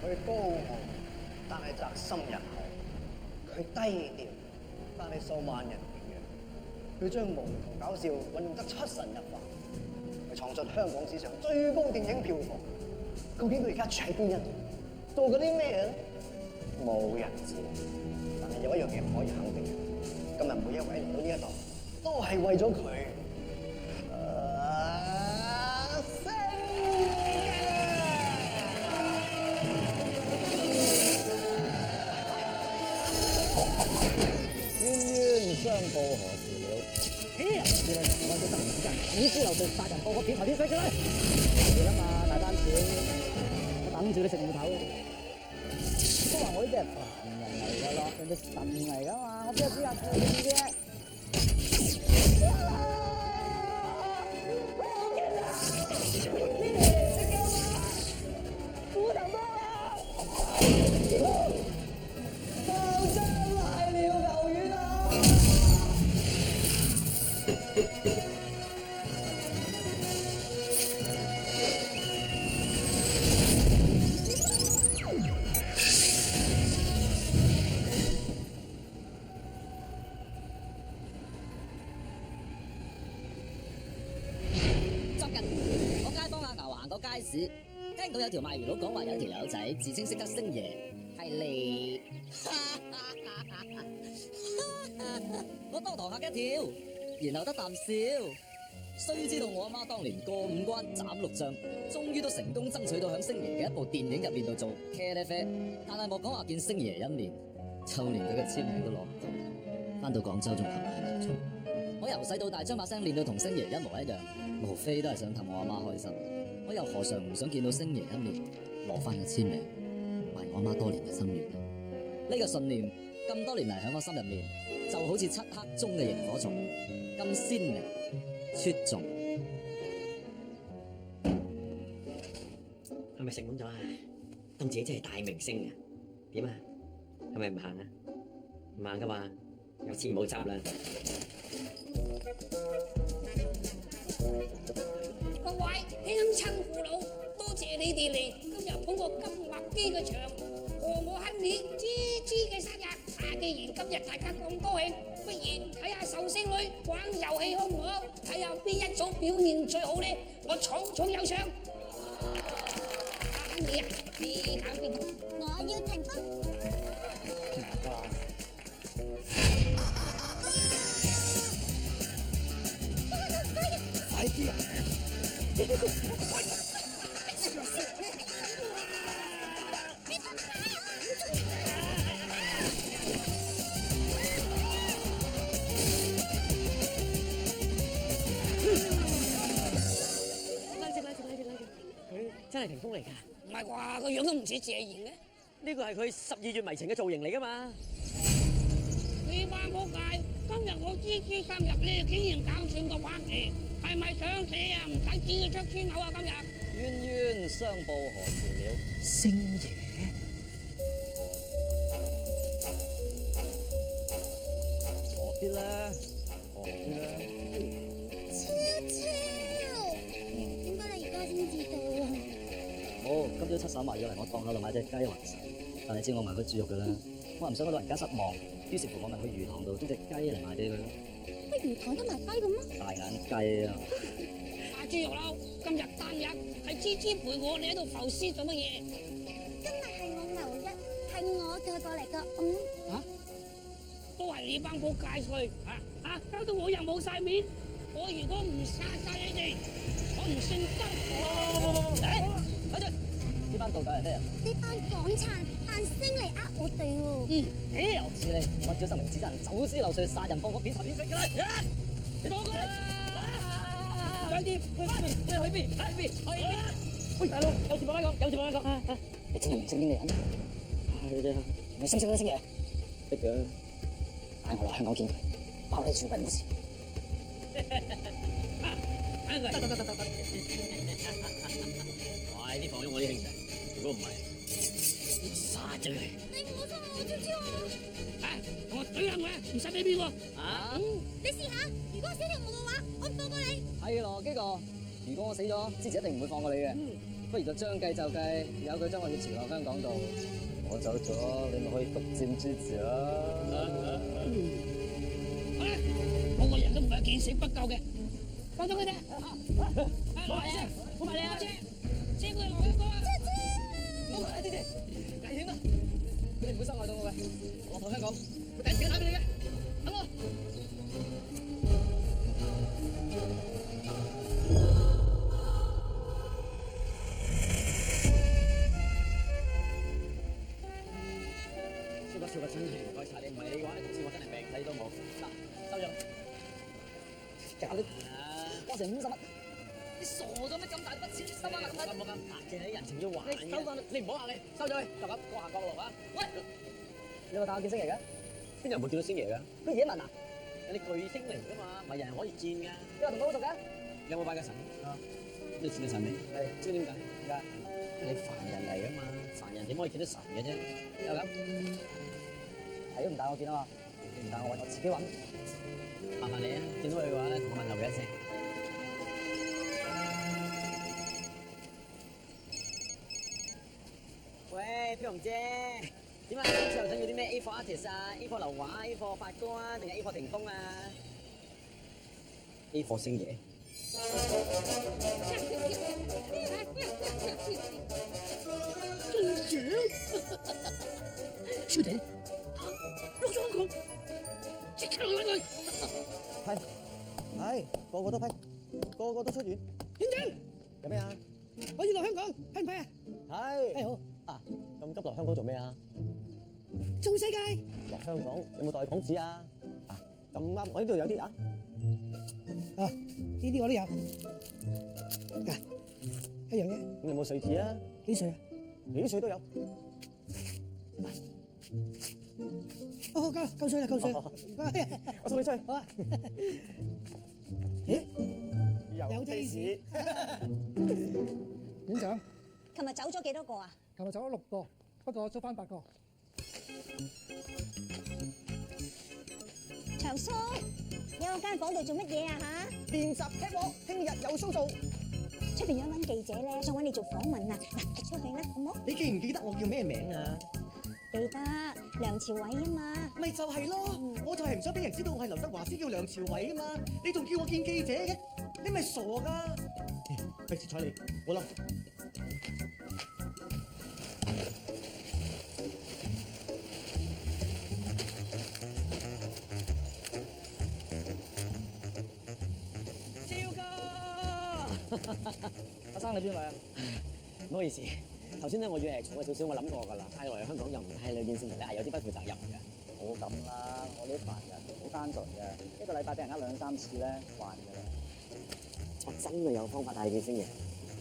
佢高傲，但係宅心仁厚；佢低調，但係受萬人敬仰。佢將無同搞笑運用得出神入化，佢創出香港史上最高電影票房。究竟佢而家住喺邊一度，做緊啲咩咧？冇人知。但係有一樣嘢可以肯定嘅，今日每一位嚟到呢一度，都係為咗佢。冤冤相報何時了？原來我哋得唔時間，只知流水殺人放火片頭先衰咗啦！嚟啦嘛，大單錢，我等住你食芋頭。都話我呢啲係凡人嚟噶咯，人哋神嚟噶嘛，我邊有資格判你啫？苦頭多啦！爆漿瀨尿牛丸啊！昨日我街坊阿牛行過街市，聽到有條賣魚佬講話有條友仔自稱識得星爺，係你。我當堂嚇一跳，然後得啖笑。須知道我阿媽當年過五關斬六將，終於都成功爭取到響星爺嘅一部電影入面度做茄喱啡，但係莫講話見星爺一面，就連佢嘅簽名都攞唔到。翻到廣州仲含埋冇做。我由細到大將把聲練到同星爺一模一樣，無非都係想氹我阿媽開心。我又何嘗唔想見到星爺一面，攞翻個簽名，為我阿媽多年嘅心願呢？呢個信念咁多年嚟喺我心入面，就好似漆黑中嘅螢火蟲，咁鮮明出眾。係咪食滿咗啊？當自己真係大明星啊？點啊？係咪唔行啊？唔行噶嘛，有錢冇閘啦。各位鄉親父老，多謝你哋嚟今日捧個金麥基嘅場，賀我亨利芝芝嘅生日。既然今日大家咁高興，不如睇下壽星女玩遊戲好唔好？睇下邊一組表現最好咧，我重重有賞。亨利啊，你揀邊個？我要霆鋒。快啲啊！佢真係霆鋒嚟㗎？唔係啩？個樣都唔似謝賢嘅。呢個係佢12月迷情嘅造型嚟㗎嘛？你話我介，今日我芝芝生日咧，竟然搞串個 party，係咪想死啊？唔使剪佢出村口啊！今日冤冤相報何時了？星爺，何必啦？何必啦？點解你而家先知道啊？好，今朝七嬸話要嚟我檔口度買隻雞還神，但係知我賣開豬肉噶啦，我唔想個老人家失望，於是乎我問去魚塘度租隻雞嚟賣俾佢。乜魚塘得賣雞嘅咩？大眼雞啊！阿豬肉佬，今日單日係芝芝陪我，你喺度浮屍做乜嘢？今日係我牛一，係我叫佢過嚟噶。都係你班仆街衰搞到我又冇晒面。我如果唔殺晒你哋，我唔姓曾。睇住呢班道教係咩人？呢班港賊扮星嚟呃我哋喎。又似你，揾咗生明指真人走私漏稅殺人放火片頭片食㗎啦！你過嚟！快啲去邊？你去邊？去邊？喂，大佬，有事冇得講，有事冇得講。你真係唔識邊嘅人？係啫。你識唔識得星爺？識嘅。帶我落香港見佢，包你全部冇事。得。快啲放咗我啲兄弟，如果唔係，殺咗佢。你唔好放我招招啊！同我懟下佢啊！唔使俾邊個。你試下，如果我死條毛嘅話，我放過你。係羅基哥，如果我死咗，之前一定唔會放過你嘅。不如就將計就計，由佢將我要傳落香港度。我走咗，你咪可以獨佔支持啦。好啦，我個人都唔係見死不救嘅，放咗佢哋。我埋你，我埋你啊！姐佢落香港啊！我埋你哋，危險啊！佢哋唔會傷害到我嘅，我落到香港，會第一時間打俾你嘅。等我。超級真係唔該晒你，唔係你嘅話咧，今次我真係病死都冇。嗱，收咗。搞啲多成50蚊，你傻咗咩？咁大筆錢收翻嚟，冇咁客氣，啲人情要還嘅。你收翻，你唔好客氣，收咗佢，就咁過下角落啊！喂，你有冇帶我見星爺嘅？邊有冇見到星爺嘅？乜嘢問啊？人哋巨星嚟噶嘛，唔係人人可以見㗎。你話同佢好熟嘅？有冇拜過神啊？你見到神未？係，知點解？點解？你凡人嚟噶嘛，凡人點可以見到神嘅啫？又咁。係都唔帶我見啊嘛，你唔帶我揾，我自己揾。麻煩你啊，見到佢嘅話咧，同我問候佢一聲。喂，飄紅姐，點啊？之後想要啲咩 A4 artist 啊 ，A4 流畫 ，A4 發哥啊，定係 A4 霆鋒啊 ？A4 星爺。小弟。落咗香港，即刻去揾佢。係，個個都批，個個都出院。院長，有咩啊？我要落香港，批唔批啊？係。好。啊，咁急落香港做咩啊？做世界。落香港有冇帶港紙啊？啊，咁啱，我呢度有啲啊。啊，呢啲我都有。嗱，一樣嘅。咁有冇水紙啊？幾歲啊？幾歲都有。哦，夠歲啦，夠歲。我送你出去。好啊。咦？有 taste。院長，琴日走咗幾多個啊？琴日走咗6個，不過捉翻8個。長叔，你喺間房度做乜嘢啊？嚇！練習踢波，聽日有 show 做。出邊有揾記者咧，想揾你做訪問啊！嗱，出去啦，好冇？你記唔記得我叫咩名啊？記得梁朝偉啊嘛。咪就係咯，我就係唔想俾人知道我係劉德華先叫梁朝偉啊嘛。你仲叫我見記者嘅，你咪傻噶！費事睬你，我諗。阿生你邊位啊？唔好意思，頭先咧我要重咗少少，我諗過㗎啦。嗌落嚟香港又唔係兩件事情咧，係有啲不負責任嘅。冇咁啦，我呢啲凡人好單純嘅，一個禮拜俾人呃2-3次咧，慣㗎啦。我真係有方法帶佢星爺，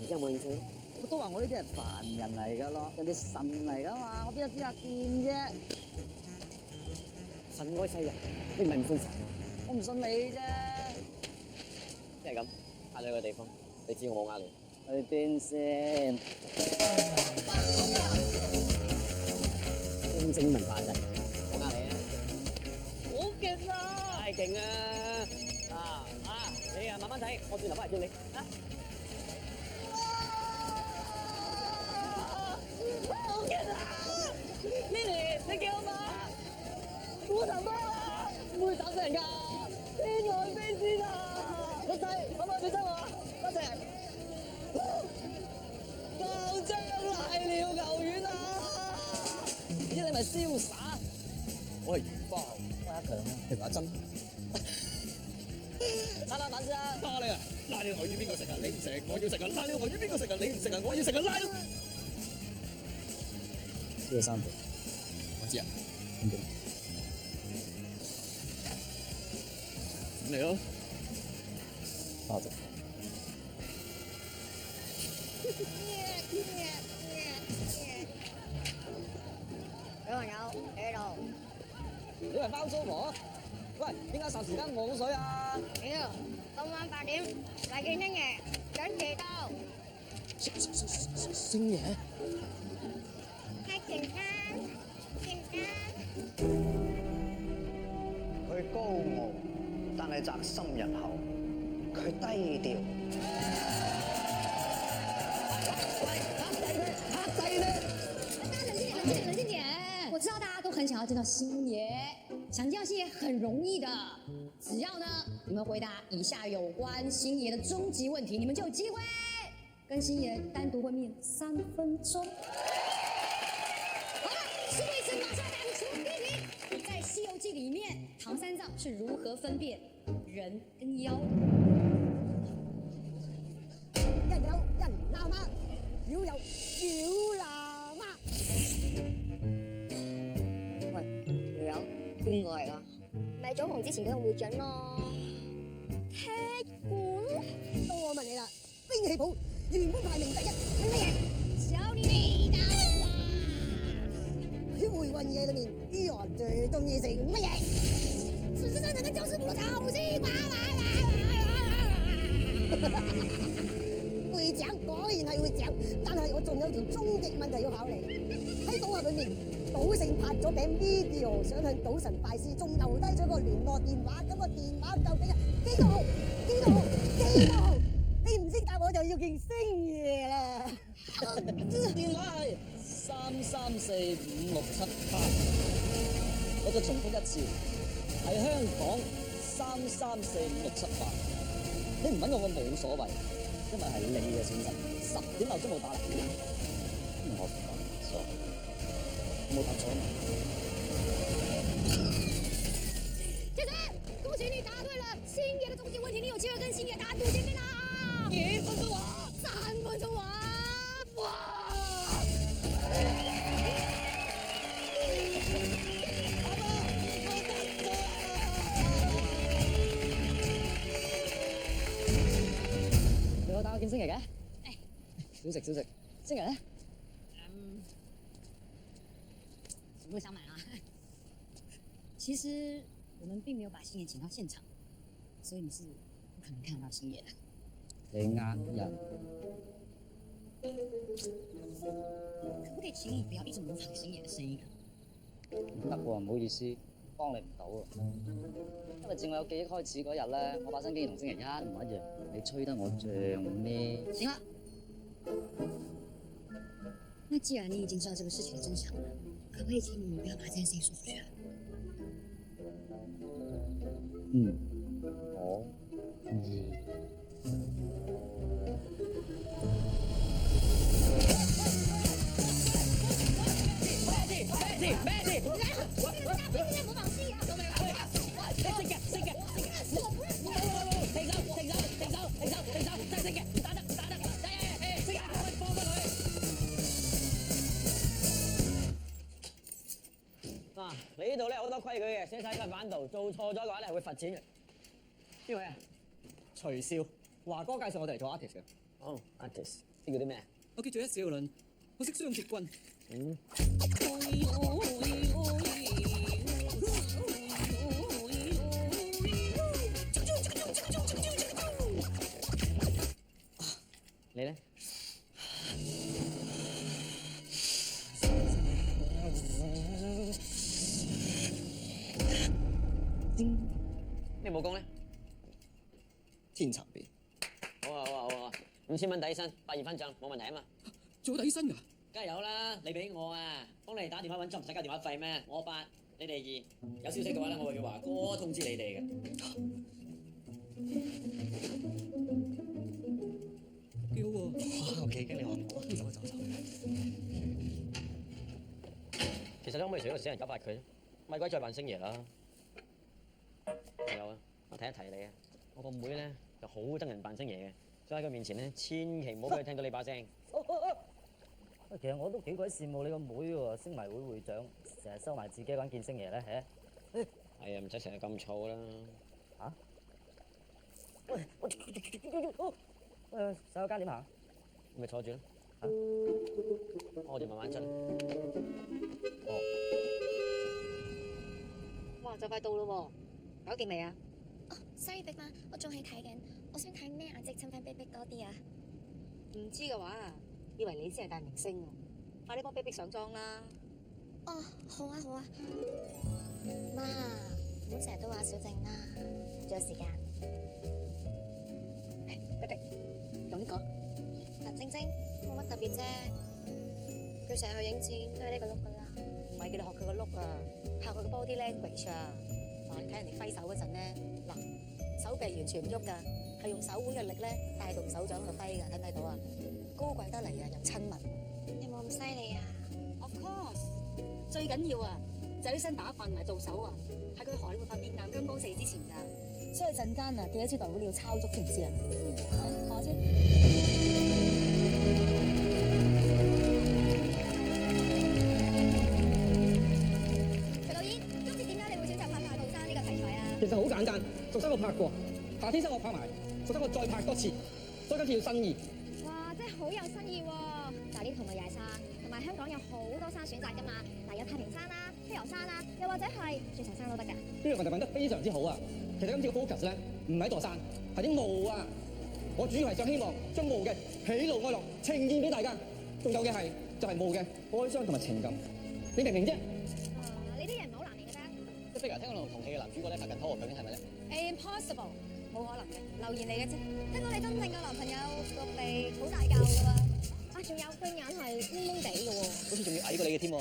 而家有冇興趣？我都話我呢啲係凡人嚟㗎咯，人哋神嚟㗎嘛，我邊有資格見啫？神愛世人，你唔係唔信神？我唔信你啫。即係咁，帶你去個地方，你知我冇呃你。去邊先？公正文化祭，我呃你啊！好勁啊！太勁啊！你啊慢慢睇，我轉頭翻嚟見你啊！好勁啊 ！Lily，你叫我嘛？我頭媽啊！唔會打死人㗎，天外飛仙啊！老細，可唔可以俾真我啊？多謝。爆漿瀨尿牛丸啊！咦，你咪瀟灑？我係元芳，我係阿強啊，你同阿珍。打打板先啊！巴你啊！拉尿牛丸邊個食啊？你唔食，我要食啊！拉尿牛丸邊個食啊？你唔食啊？我要食啊！拉！呢個3倍，我知啊。咁點？咁嚟咯，包咗。小朋友喺度。你係包租婆？喂，點解霎時間冇水啊？妖，今晚8點嚟見星爺，準時到。星爺？係陣間，陣間。佢高傲，但係宅心仁厚；佢低調。见到星爷，想见到星爷很容易的，只要呢你们回答以下有关星爷的终极问题，你们就有机会跟星爷单独会面3分钟。好了，事不宜迟，马上带你出第一题。在《西游记》里面，唐三藏是如何分辨人跟妖？一有人鬧嗎？妖有妖鬧嗎？喂，條友邊個嚟㗎？咪早紅之前嗰個會長咯。踢館，到我問你啦，兵器譜原本排名第一係乜嘢？小你哋答啦。喺回魂夜裏面，啲人最中意食乜嘢？是真正的就是葡萄西瓜。會長果然係會長，但係我仲有條終極問題要考慮。喺賭俠裏面，賭聖拍咗餅 video 想向賭神拜師，仲留低咗個聯絡電話，咁個電話究竟係幾多號？幾多號？幾多號？你唔識答我就要見星爺啦。電話係3345678，我再重複一次，係香港3345678。你唔揾我冇所謂，因為係你嘅損失。10點鬧鐘冇打嚟，我答錯，冇答錯啊嘛。姐姐，恭喜你答对了星爷的终极问题，你有机会跟星爷单独见面啦！1分钟啊，3分钟啊，哇！你有帶我見星爺嘅？少食少食。星爺咧？不想買啊。其實我們並沒有把星爺請到現場，所以你是不可能看得到星爺的。你呃人。可不可以請你不要一直模仿星爺的聲音啊？唔得喎，唔好意思，幫你唔到啊。因為自我有記憶開始嗰日咧，我把聲竟然同星爺一模一樣，你吹得我脹咩？行了，那既然你已經知道這個事情的真相了，可不可以請你不要把這件事情說出去啊？嗯，可以。嗱，你呢度咧好多規矩嘅，寫晒喺塊板度，做錯咗嘅話咧係會罰錢嘅。邊位啊？徐少，華哥介紹我哋嚟做 artist 嘅。哦 ，artist，呢叫啲咩？我叫做一小輪，我識雙截棍。你咧？咩武功咧？天蠶變。好啊好啊好啊，5000蚊底薪，82分獎，冇問題啊嘛。做底薪㗎？梗係有啦，你俾我啊，幫你打電話揾 job 唔使交電話費咩？我8，你哋2，有消息嘅話咧，我會叫華哥通知你哋嘅。幾好喎！我幾驚你話唔關，走。其實你可唔可以除咗個死人搞發佢啫？咪鬼再扮星爺啦！仲有啊，我提一提你啊，我個妹咧就好憎人扮星爺嘅，所以喺佢面前咧，千祈唔好俾佢聽到你把聲。其實我都幾鬼羨慕你個妹喎，星迷會會長，成日收埋自己一個人見星爺咧，係啊，唔使成日咁燥啦。嚇？洗手間點行？咪坐住咯。我哋慢慢出。哇，就快到咯喎，搞掂未啊？哦，sorry Big 媽，我仲係睇緊，我想睇咩顏色襯翻 Big 多啲啊？唔知嘅話，以為你先係大明星啊！快啲幫 Big 上妝啦！哦，好啊好啊。媽，唔好成日都話小靜啦，仲有時間。Big，用呢個。嗱，晶晶冇乜特別啫，佢成日去影展都係呢個 look 噶啦。唔係係叫你學佢個碌啊，學佢個 body language 啊。嗱，你睇人哋揮手嗰陣咧，嗱，手臂完全唔喐㗎，係用手腕嘅力咧帶動手掌去揮㗎，睇唔睇到啊？高貴得嚟啊，又親密。有冇咁犀利啊？ Of course，最緊要啊，就係啲新打扮埋做手啊，係佢荷里活塊面癌金剛四之前㗎。所以陣間啊，記得知道你要抄足知唔知啊？我先。徐導演，今次點解你會選擇拍炮山呢個題材啊？其實好簡單，熟悉我拍過，夏天生我拍埋，熟悉我再拍多次，所以今次要新意。哇，真係好有新意喎！就呢同埋崖山，同埋香港有好多山選擇㗎嘛，嗱有太平山啦、飛鵝山啦，又或者係鑽石山都得㗎。呢個就品得非常之好啊！其實今次個 focus 咧唔係座山，係啲霧啊！我主要係想希望將霧嘅喜怒哀樂呈現俾大家，仲有嘅係就係霧嘅哀傷同埋情感，你明唔明啫？呢啲嘢唔係好難明嘅啫。即係譬如聽講同戲嘅男主角咧拍緊拖，究竟係咪咧？ Impossible，冇可能嘅，留言嚟嘅啫。聽講你真正嘅男朋友個鼻好大嚿㗎喎，啊仲有對眼係蒙蒙地嘅喎。好似仲要矮過你嘅添喎。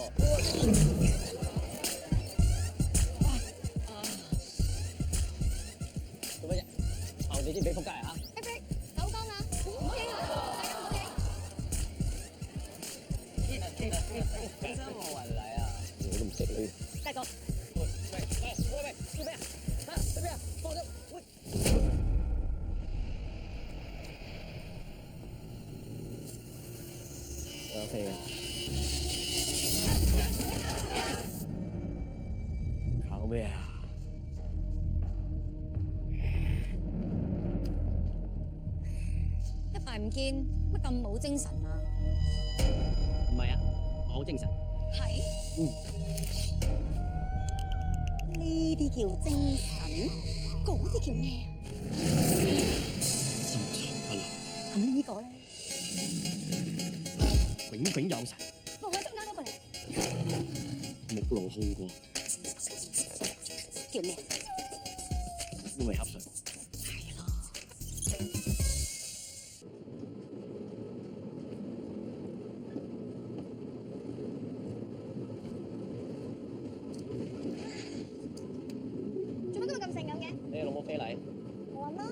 做乜嘢？你知唔知仆街啊？菲菲，手乾啊，唔好影啊，大家唔好影。真冇人嚟啊！我都唔識你。大哥，喂，做咩啊？嚇，做咩啊？放咗，喂。OK 嘅。搞咩啊？一排唔見，乜咁冇精神啊？唔係啊，我好精神。係。呢啲叫精神，嗰啲叫咩啊？自尋不來，咁呢個咧，永永有神，放喺中間嗰個嚟。目露凶光，叫咩？烏眉瞌睡。做乜今日咁性感嘅？你老母非禮，我揾啦，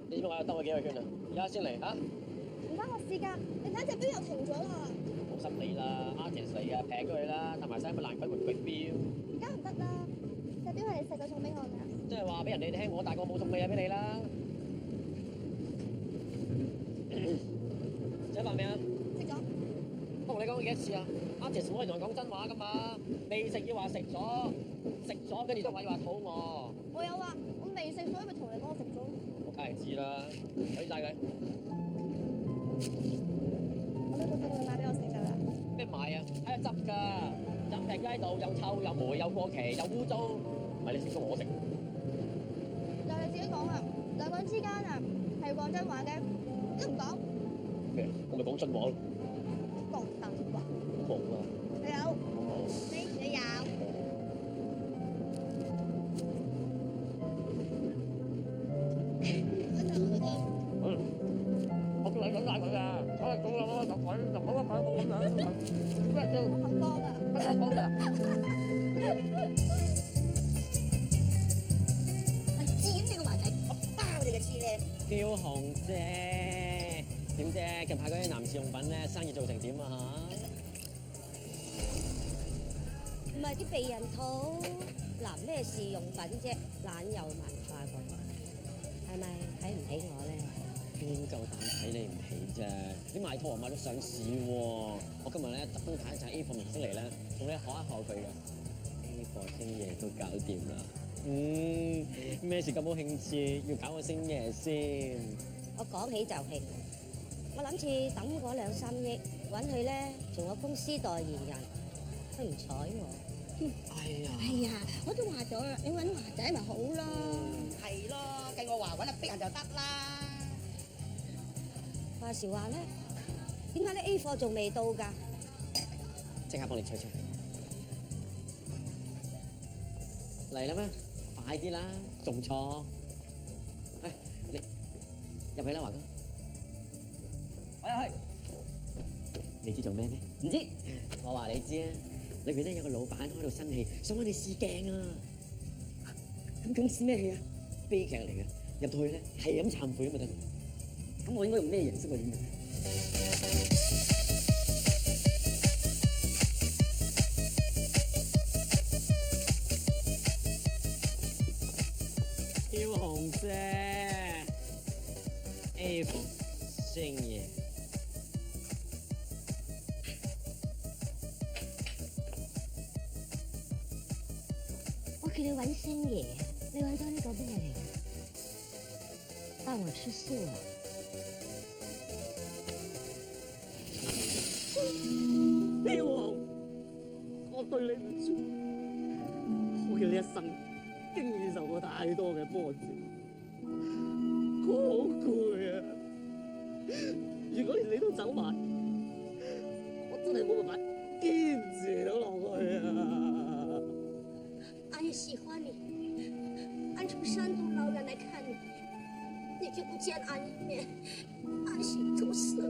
你知唔知我兜咗幾個圈啊？而家先嚟嚇，唔關我事㗎。你睇隻錶又停咗啦，冇心理啦，artist 嚟嘅，劈咗佢啦，搭埋晒乜爛鬼玩具錶，而家唔得啦。隻錶係你細個送俾我㗎。即係話俾人哋聽，我大個冇送嘅嘢俾你啦。食飯未啊？食咗。我同你講過幾多次啊？artist 唔可以同人講真話㗎嘛，未食要話食咗，食咗跟住都話要話肚餓。我有話，我未食，所以咪同你講我食咗。我梗係知啦，取晒佢。我呢個俾你買俾我食㗎啦。咩買啊？喺度執㗎，執劈喺度，又臭又霉又過期又污糟，唔係你食咗我食。就係你自己講啊，兩個人之間啊係要講真話嘅，你都唔講，咩？我咪講真話咯。講大話。冇啊，你有？你有？我叫你揾晒佢啊！我係做咗就鬼，就冇乜鬼冇咁樣。咩叫？我肯幫啊！乜嘢幫㗎？剪你個話題，我包你嘅黐咧。叫紅姐，點啫？近排嗰啲男士用品咧，生意做成點啊唔係啲避孕套，男咩試用品啫，懶有文化咁，係咪睇唔起我咧？邊夠膽睇你唔起啫？你賣套啊賣到上市喎！我今日咧特登睇一隻 A 貨明星嚟咧，仲咧學一學佢嘅 A 貨星爺都搞掂啦。咩事咁好興致，要搞個星爺先？我講起就興，我諗住抌嗰2-3億揾佢咧做我公司代言人，佢唔睬我。哎呀！哎呀，我都話咗啦，你揾華仔咪好咯。係咯，計我話揾阿碧人就得啦。話時話咧，點解啲 A 貨仲未到㗎？即刻幫你吹吹。嚟啦咩？快啲啦，仲錯？哎，你入去啦，華哥。我入去。你知做咩咩？唔知。我話你知啊，裏邊咧有個老闆開到生氣，想揾你試鏡啊！咁究竟試咩戲啊？悲劇嚟嘅，入到去咧係咁懺悔咁就得。咁我應該用咩形式去演繹？跳紅色 ，F 星爺。我叫你揾星爺，你揾咗呢個咩嚟㗎？當我吃素啊！飛王，我對你唔住，我嘅呢一生經已受過太多嘅波折，我好攰啊！如果連你都走埋，我真係冇辦法堅持到落去啊！俺也喜歡你，俺從山東老遠來看你，你就不見俺一面，俺心都死了。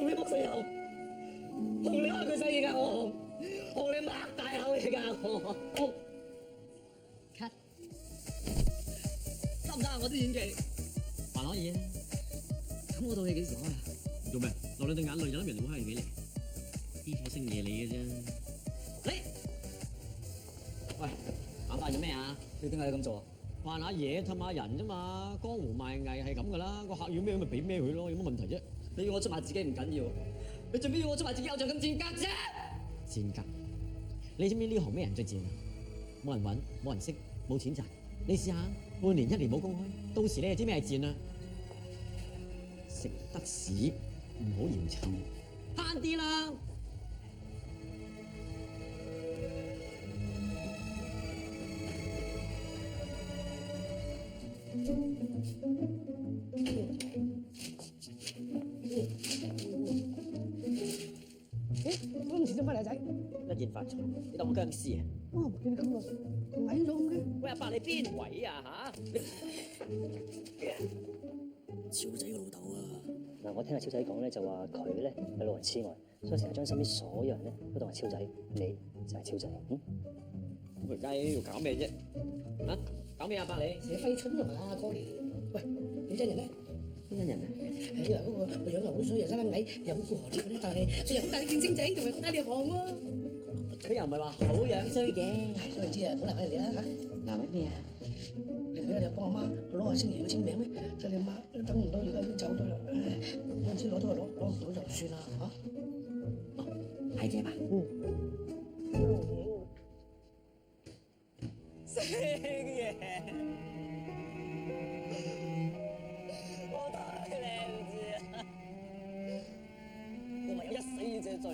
你仆死後，同你開佢世界我，同你擘大口氣㗎我。cut，得唔得啊？我啲演技還可以啊。咁我套戲幾時開啊？做咩？流兩滴眼淚就諗人哋會蝦俾你？呢個星爺嚟嘅啫。你，喂，眼大做咩啊？你點解要咁做啊？扮下嘢氹下人啫嘛，江湖賣藝係咁噶啦，個客要咩咪俾咩佢咯，有乜問題啫？你要我出賣自己唔緊要，你做咩要我出賣自己偶像咁賤格啫？賤格？你知唔知呢行咩人最賤啊？冇人揾，冇人識，冇錢賺。你試下半年一年冇公開，到時你就知咩係賤啦。食得屎唔好嫌臭，慳啲啦！今次做乜嚟仔？一言發財，你當我僵屍啊？我唔見你咁耐，矮咗咁嘅。喂，阿伯你邊位啊嚇？超仔個老豆啊！嗱，我聽阿超仔講咧，就話佢咧係老人痴呆，所以成日將身邊所有人咧都當係超仔，你就係超仔。咁而家要搞咩啫？啊？搞咩啊？伯你？寫揮春啊嘛，過年。喂，點真人咧？邊真人啊？係啊，嗰個樣又好衰，又生得矮，又好孤寒啲嗰啲，但係又好大啲見星仔，同埋好大啲行喎。佢又唔係話好樣衰嘅。所以知啊，好難為你啦嚇。難為咩啊？你睇下你幫阿媽攞阿星爺嘅簽名咩？即係你阿媽等唔到，而家已經走咗啦。有陣時攞到就攞唔到就算啦嚇。係嘅嘛。星爺，我太靚字啊！我唯有一死這罪。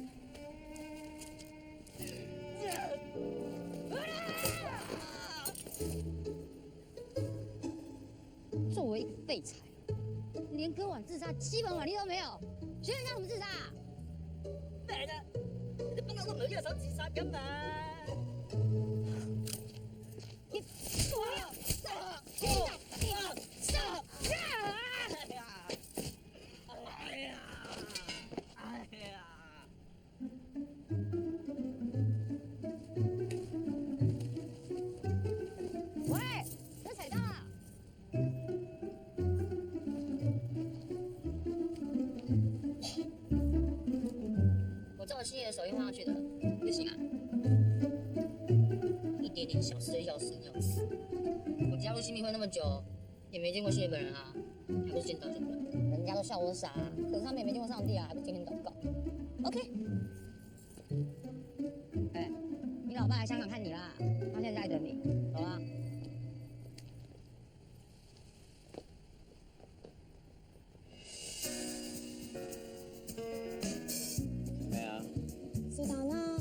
作为一个废柴，连割腕自杀基本腕力都没有，学人家怎么自杀？咩啫？你不嬲都唔係呢個手自殺㗎嘛？你不要杀！天哪！杀！喂，有踩到啊！我照星爷手印画上去的，不行啊！一点点小事就要生要死。我加入新民会那么久，也没见过星爷本人啊，还不是见到真的。人家都笑我傻，可是他们也没见过上帝啊，还不天天祷告。OK。哎，你老爸来香港看你啦，他现在在等你，走啊。咩啊？是但啦，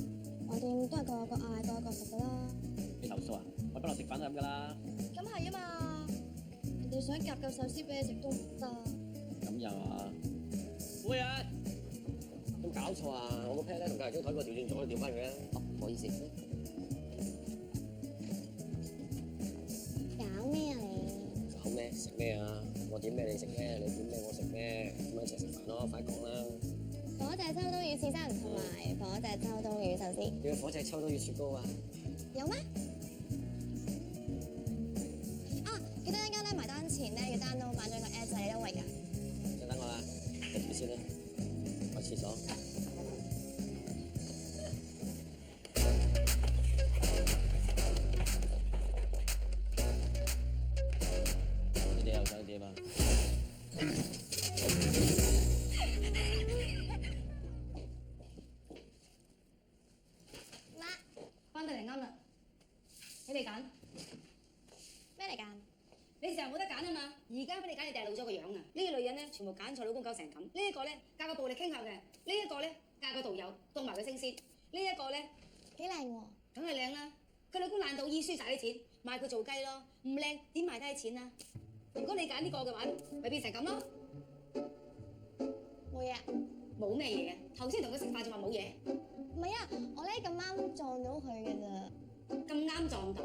橫掂都係個個嗌，個個食噶啦。你投訴啊？我不落食飯都咁噶啦。咁係啊嘛，人哋想夾嚿壽司俾你食都唔得。咁又啊？會啊！有冇搞錯啊？我個 pad 咧同隔離張台個調轉咗，調翻佢啊！哦，唔好意思。搞咩啊你？搞咩？食咩啊？我我點咩你食咩？你點咩我食咩？咁咪一齊食飯咯，快講啦！火炙秋刀魚刺身同埋火炙秋刀魚壽司。點解火炙秋刀魚雪糕啊？有咩？啊，記得一陣間咧埋單前咧要 download 買咗個 app 就係優惠㗎。就等我啦，食住先啦，去廁所。你哋又想點啊？翻到嚟啱啦，你哋揀咩嚟㗎？你成日冇得揀啊嘛！而家俾你揀，你掉老咗個樣啊！呢啲女人咧，全部揀錯老公搞成咁。呢一個咧嫁個暴力傾向嘅，呢一個咧嫁個道友，當埋佢升仙。呢一個咧幾靚喎！梗係靚啦，佢老公爛到醫輸晒啲錢，賣佢做雞咯。唔靚點賣低錢啊？如果你揀呢個嘅話，咪變成咁咯。冇嘢啊？冇咩嘢嘅，頭先同佢食飯仲話冇嘢，唔係啊，我咧咁啱撞到佢嘅咋。咁啱撞到。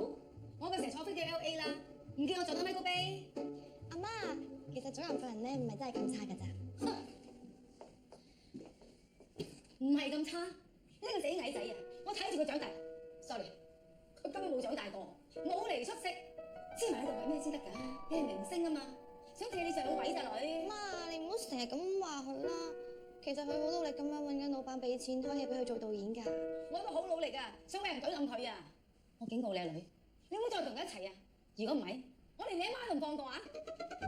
我嘅成日坐飛機 LA 啦，唔見我撞到 Michael Bay。阿媽，其實左右個人咧唔係真係咁差㗎咋。唔係咁差，呢個死矮仔啊！我睇住佢長大，sorry，佢根本冇長大過，冇嚟出息，黐埋喺度為咩先得㗎？你係明星啊嘛，想借你上位咋女？媽，你唔好成日咁話佢啦。其實佢好努力咁樣揾緊老闆俾錢拖戲俾佢做導演㗎。我都好努力㗎，想俾人懟冧佢啊！我警告你啊女，你唔好再同佢一齊啊！如果唔係，我連你阿媽都唔放過啊！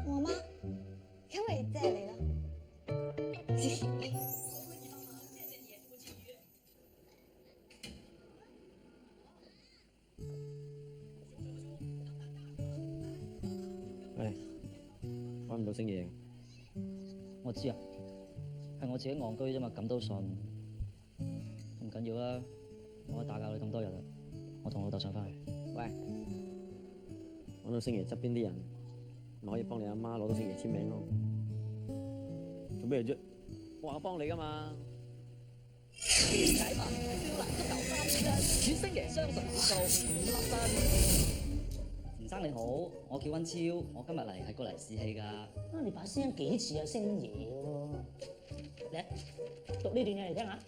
我阿媽，咁咪即係你咯。喂，揾唔到星爺。我知啊，係我自己戇居啫嘛，咁都信，唔緊要啦。我打攪你咁多日啦，我同老豆上翻去。喂，揾到星爺側邊啲人，咪可以幫你阿媽攞到星爺簽名咯。做咩啫？我話我幫你噶嘛。解碼少男足球3次啦，與星爺相熟到5粒分。吳生你好，我叫温超，我今日嚟係過嚟試戲㗎。啊，你把聲幾似阿星爺喎！嚟讀呢段嘢嚟聽下。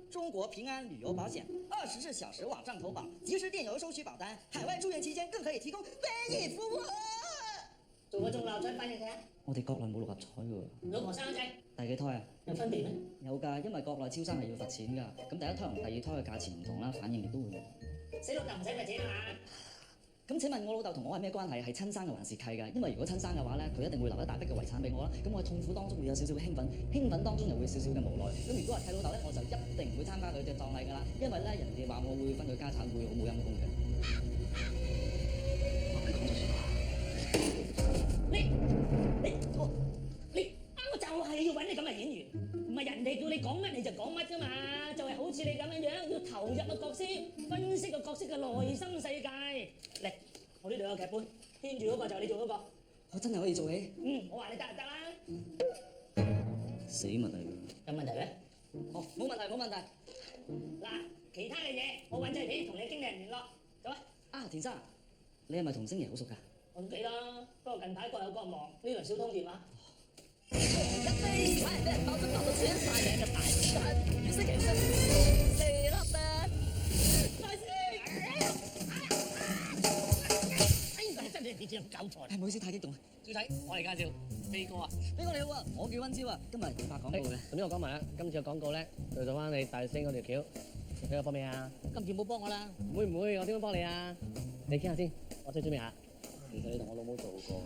中國平安旅遊保險24小時網上投保，即時電郵收取保單，海外住院期間更可以提供翻譯服務。做個中六合彩反應睇下，我哋國內冇六合彩㗎。老婆生咗仔第幾胎啊？有分別咩？有㗎，因為國內超生係要罰錢㗎。咁第一胎同第二胎嘅價錢唔同啦，反應亦都會唔同。死老豆唔使罰錢啊嘛！咁請問我老豆同我係咩關係？係親生嘅還是契㗎？因為如果親生嘅話咧，佢一定會留一大筆嘅遺產俾我啦。咁我喺痛苦當中會有少少嘅興奮，興奮當中又會少少嘅無奈。咁如果係契老豆咧，我就一定唔會參加佢嘅葬禮㗎啦，因為咧人哋話我會分佢家產，會好冇陰功嘅。我就係要揾你咁嘅演員，唔係人哋叫你講乜你就講乜啫嘛，就係好似你咁樣樣，要投入個角色，分析個角色嘅內心世界。嚟，我呢度有劇本，牽住嗰個就係你做嗰個。我真係可以做戲？我話你得就得啦。死物嚟㗎。有問題咩？哦，冇問題冇問題。嗱，其他嘅嘢我揾製片同你經理人聯絡，走啊！啊，田生，你係咪同星爺好熟㗎？我都幾啦，不過近排各有各忙，呢輪少通電話。一飛，反而俾人爆出爆到穿晒領嘅大師單，與星爺相熟4粒分。大師！哎，真係你隻搞錯啦！唔好意思，太激動啦。小仔，我嚟介紹飛哥啊！飛哥你好啊，我叫温超啊，今日要拍廣告嘅。咁呢個講埋啦，今次嘅廣告咧，就做翻你大星嗰條橋，俾我幫你啊！今次冇幫我啦。唔會，我點樣幫你啊？你傾下先，我先準備下。其實你同我老母做過。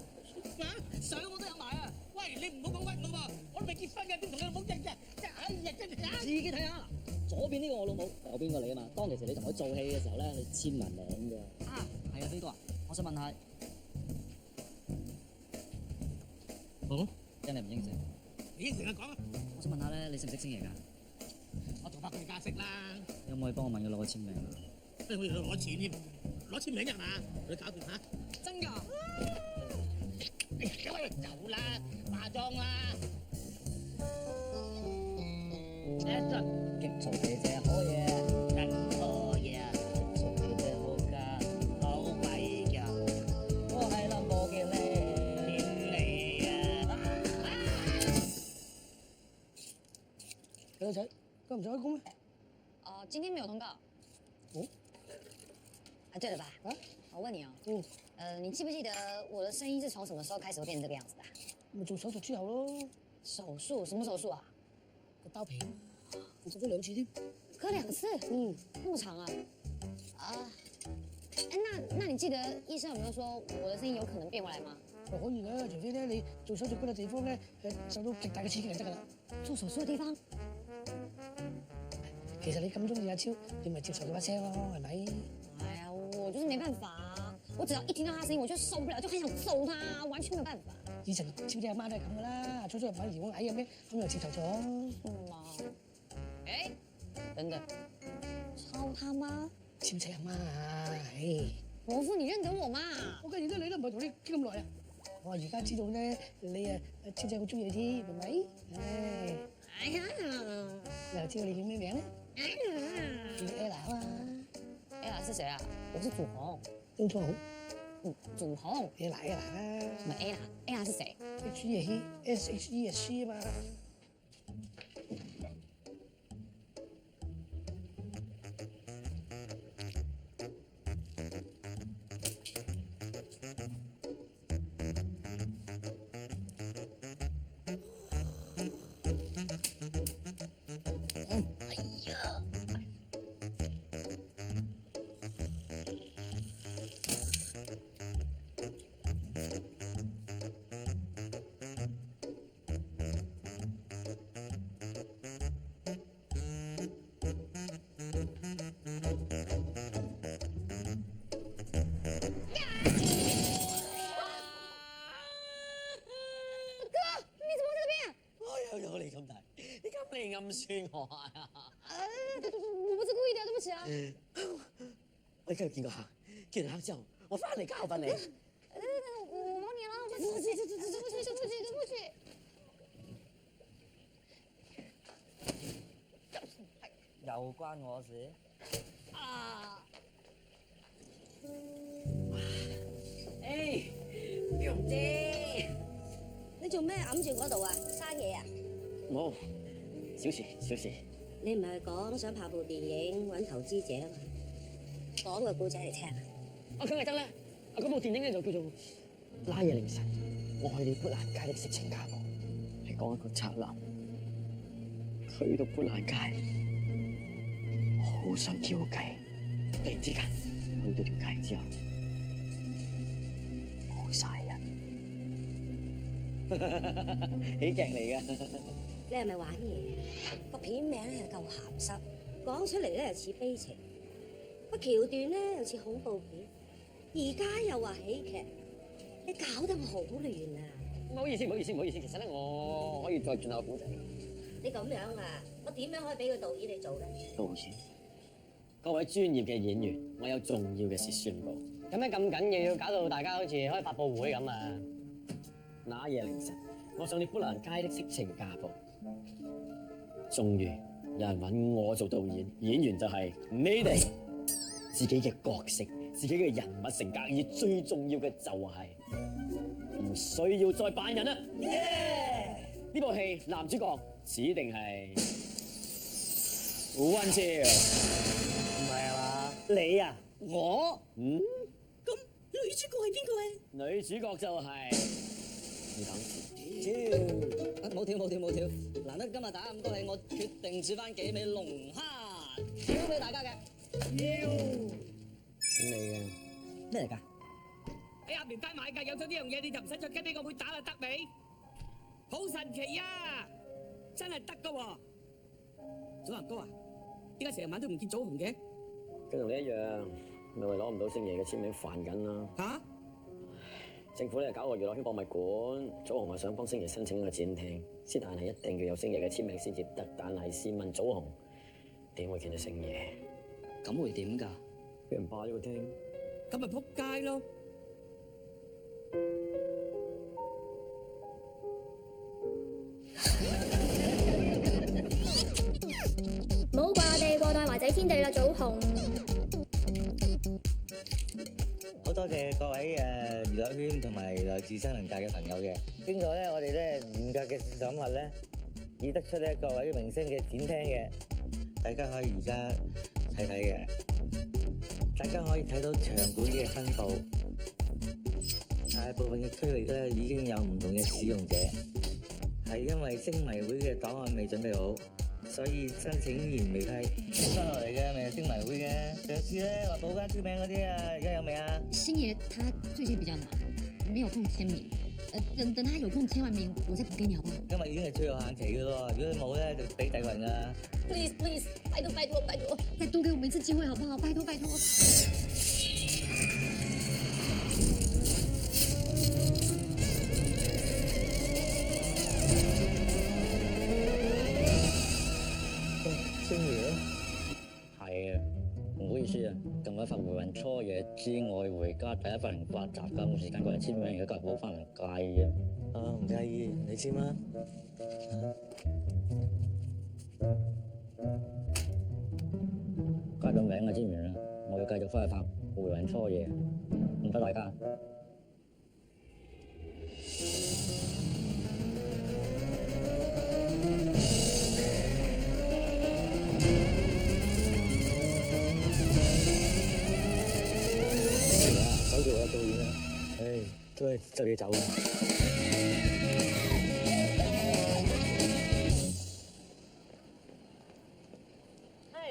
相我都有埋啊！喂，你唔好講屈我喎，我都未結婚嘅，點同你老母一日？哎呀，真係啊！自己睇下，左邊呢個我老母，右邊個你啊嘛。當其時你同佢做戲嘅時候咧，你簽埋名嘅。啊，係啊，飛哥啊，我想問下，真係唔應承？你應承就講啊！我想問下咧，你識唔識星爺㗎？我同拍佢價識啦。你可唔可以幫我問佢攞個簽名啊？不如我要攞錢添，攞簽名㗎嘛？你搞掂嚇？真㗎？走啦，化妝啦。極嘈嘅隻好嘢，真好嘢，極嘈嘅隻好㗎，好貴㗎。我係林寶佢唔使開工咩？今天没有通告。哦。对了吧？我问你哦。你记不记得我的声音是从什么时候开始会变成这个样子的？咪做手術之後咯。手术？什么手术啊？個包皮，我割咗2次添。割2次？那么長啊？那你記得醫生有沒有說我的聲音有可能變回來嗎？可以嘅，除非咧你做手術嗰個地方咧受到極大嘅刺激就得㗎啦。做手術嘅地方？其實你咁中意阿超，你咪接受佢把聲咯，係咪？哎呀，我就是沒辦法，我只要一聽到他聲音我就受不了，就很想揍他，完全沒有辦法。以前超姐阿媽都係咁㗎啦，初初入反而我矮嘅咩，咁又接受咗。哎，等等，抄他嗎？超姐阿媽啊，伯父，你認得我嗎？我梗係認得你啦，唔係同你傾咁耐啊！我而家知道咧，你超姐好中意你添，係咪？哎呀，你又知道你叫咩名咧？叫 Ella 啊嘛。Ella 是誰啊？我是祖紅。丁祖紅。祖紅。Ella 啦。什麼 Ella？Ella 是誰 ？SHE 啊嘛。暗算我啊！我不是故意的，對不起啊。我而家要見個客，見完客之後，我翻嚟教訓你。我幫你啦，對不起，對不起。又關我事？玉姐，你做咩揞住嗰度啊？生嘢啊？冇，小事小事。你唔係講想拍部電影揾投資者啊嘛？講個故仔嚟聽啊！梗係得啦！嗰部電影咧就叫做《拉夜凌晨》，愛你砵蘭街的色情家暴，係講一個宅男去到砵蘭街，好想叫雞，突然之間去到條街之後，冇晒人，喜劇嚟㗎。你係咪玩嘢？個片名咧又夠鹹濕，講出嚟咧又似悲情，個橋段咧又似恐怖片，而家又話喜劇，你搞得我好亂啊！唔好意思，其實咧我可以再轉下個故仔。你咁樣啊，我點樣可以俾個導演你做咧？導演，各位專業嘅演員，我有重要嘅事宣佈。有咩咁緊要搞到大家好似開發佈會咁啊？那夜凌晨，我上你砵蘭街的色情家暴。終於有人揾我做導演，演員就係你哋。自己嘅角色、自己嘅人物性格，而最重要嘅就係唔需要再扮人啦。呢部戲男主角指定係溫超。唔係啊嘛？你啊？我？咁女主角係邊個咧？女主角就係你等。冇跳，難得今日打咁多戲，我決定煮翻幾味龍蝦，挑俾大家嘅。你嘅咩嚟㗎？喺鴨寮街買㗎，有咗呢樣嘢你就唔使再跟呢個妹打啦，得未？好神奇啊！真係得㗎喎！祖藍哥啊，點解成日晚都唔見祖紅嘅？佢同你一樣，咪為攞唔到星爺嘅簽名煩緊啦。嚇！政府咧搞個娛樂圈博物館，祖紅話想幫星爺申請一個展廳，先但係一定要有星爺嘅簽名先至得。但係試問祖紅點會見到星爺？咁會點㗎？俾人霸咗個廳，咁咪撲街咯！冇掛地過大華仔天地啦，祖紅。好多謝各位娛樂圈同埋來自新聞界嘅朋友嘅，經過咧我哋咧嚴格嘅審核咧，以得出咧各位明星嘅展廳嘅大家可以而家睇睇嘅，大家可以睇到場館嘅分佈，大部分嘅區域咧已經有唔同嘅使用者，係因為星迷會嘅檔案未準備好，所以申請依然未批。翻落嚟嘅咪星迷會嘅上次咧話補翻簽名嗰啲啊，而家有未啊？星爺他最近比較忙，没有空签名。等他有空签完名，我再补给你好不好？今日已經係最後限期嘅咯，如果你冇咧就俾第運噶。Please please，拜托拜托拜托，再多給我們一次機會好不好？拜托拜托。星爺係啊，唔好意思啊，近排發回魂初夜之愛回家第一份零發集㗎，冇時間過嚟簽名，而家今日補翻嚟介意啊。唔介意，你簽啦。加咗名啊，簽完啦，我要繼續翻去拍回魂初夜，唔該大家。守住我導演啦，都係就要走啦。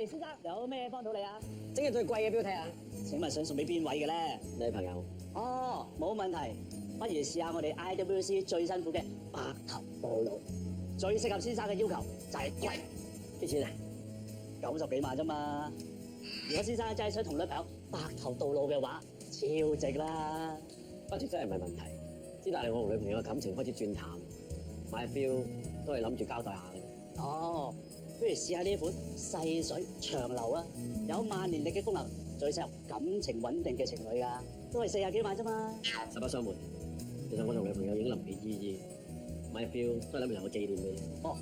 先生有咩幫到你啊？整日對貴嘅俾我睇下。請問想送俾邊位嘅咧？女朋友。哦，冇問題，不如試下我哋 IWC 最辛苦嘅白頭到老，最適合先生嘅要求就係貴。幾錢啊？90幾萬啫嘛。如果先生真係想同女朋友白頭到老嘅話，超值啦。budget真係唔係問題，之但係我同女朋友嘅感情開始轉淡，買表都係諗住交代下嘅。哦，不如試下呢款細水長流啊，有萬年曆嘅功能，最適合感情穩定嘅情侶噶，都係40幾萬啫嘛。實不相瞞，其實我同女朋友已經臨別依依，買表都係諗住有個紀念嘅。哦，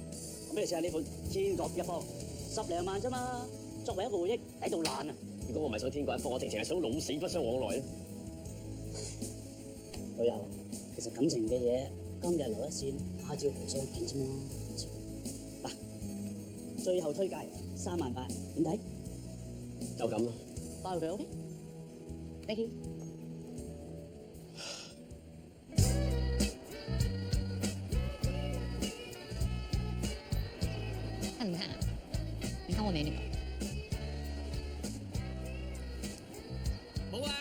咁你試下呢款天各一方，10零萬啫嘛，作為一個回憶，抵到爛啊！如果我唔係想天各一方，我直情係想老死不相往來啊！老友，其實感情嘅嘢，今日留一線，下朝互相見啫嘛。嗱，最後推介38000，點睇？就咁啦。包佢 OK？ Thank you。看不看啊？你看我美女嗎？冇啊！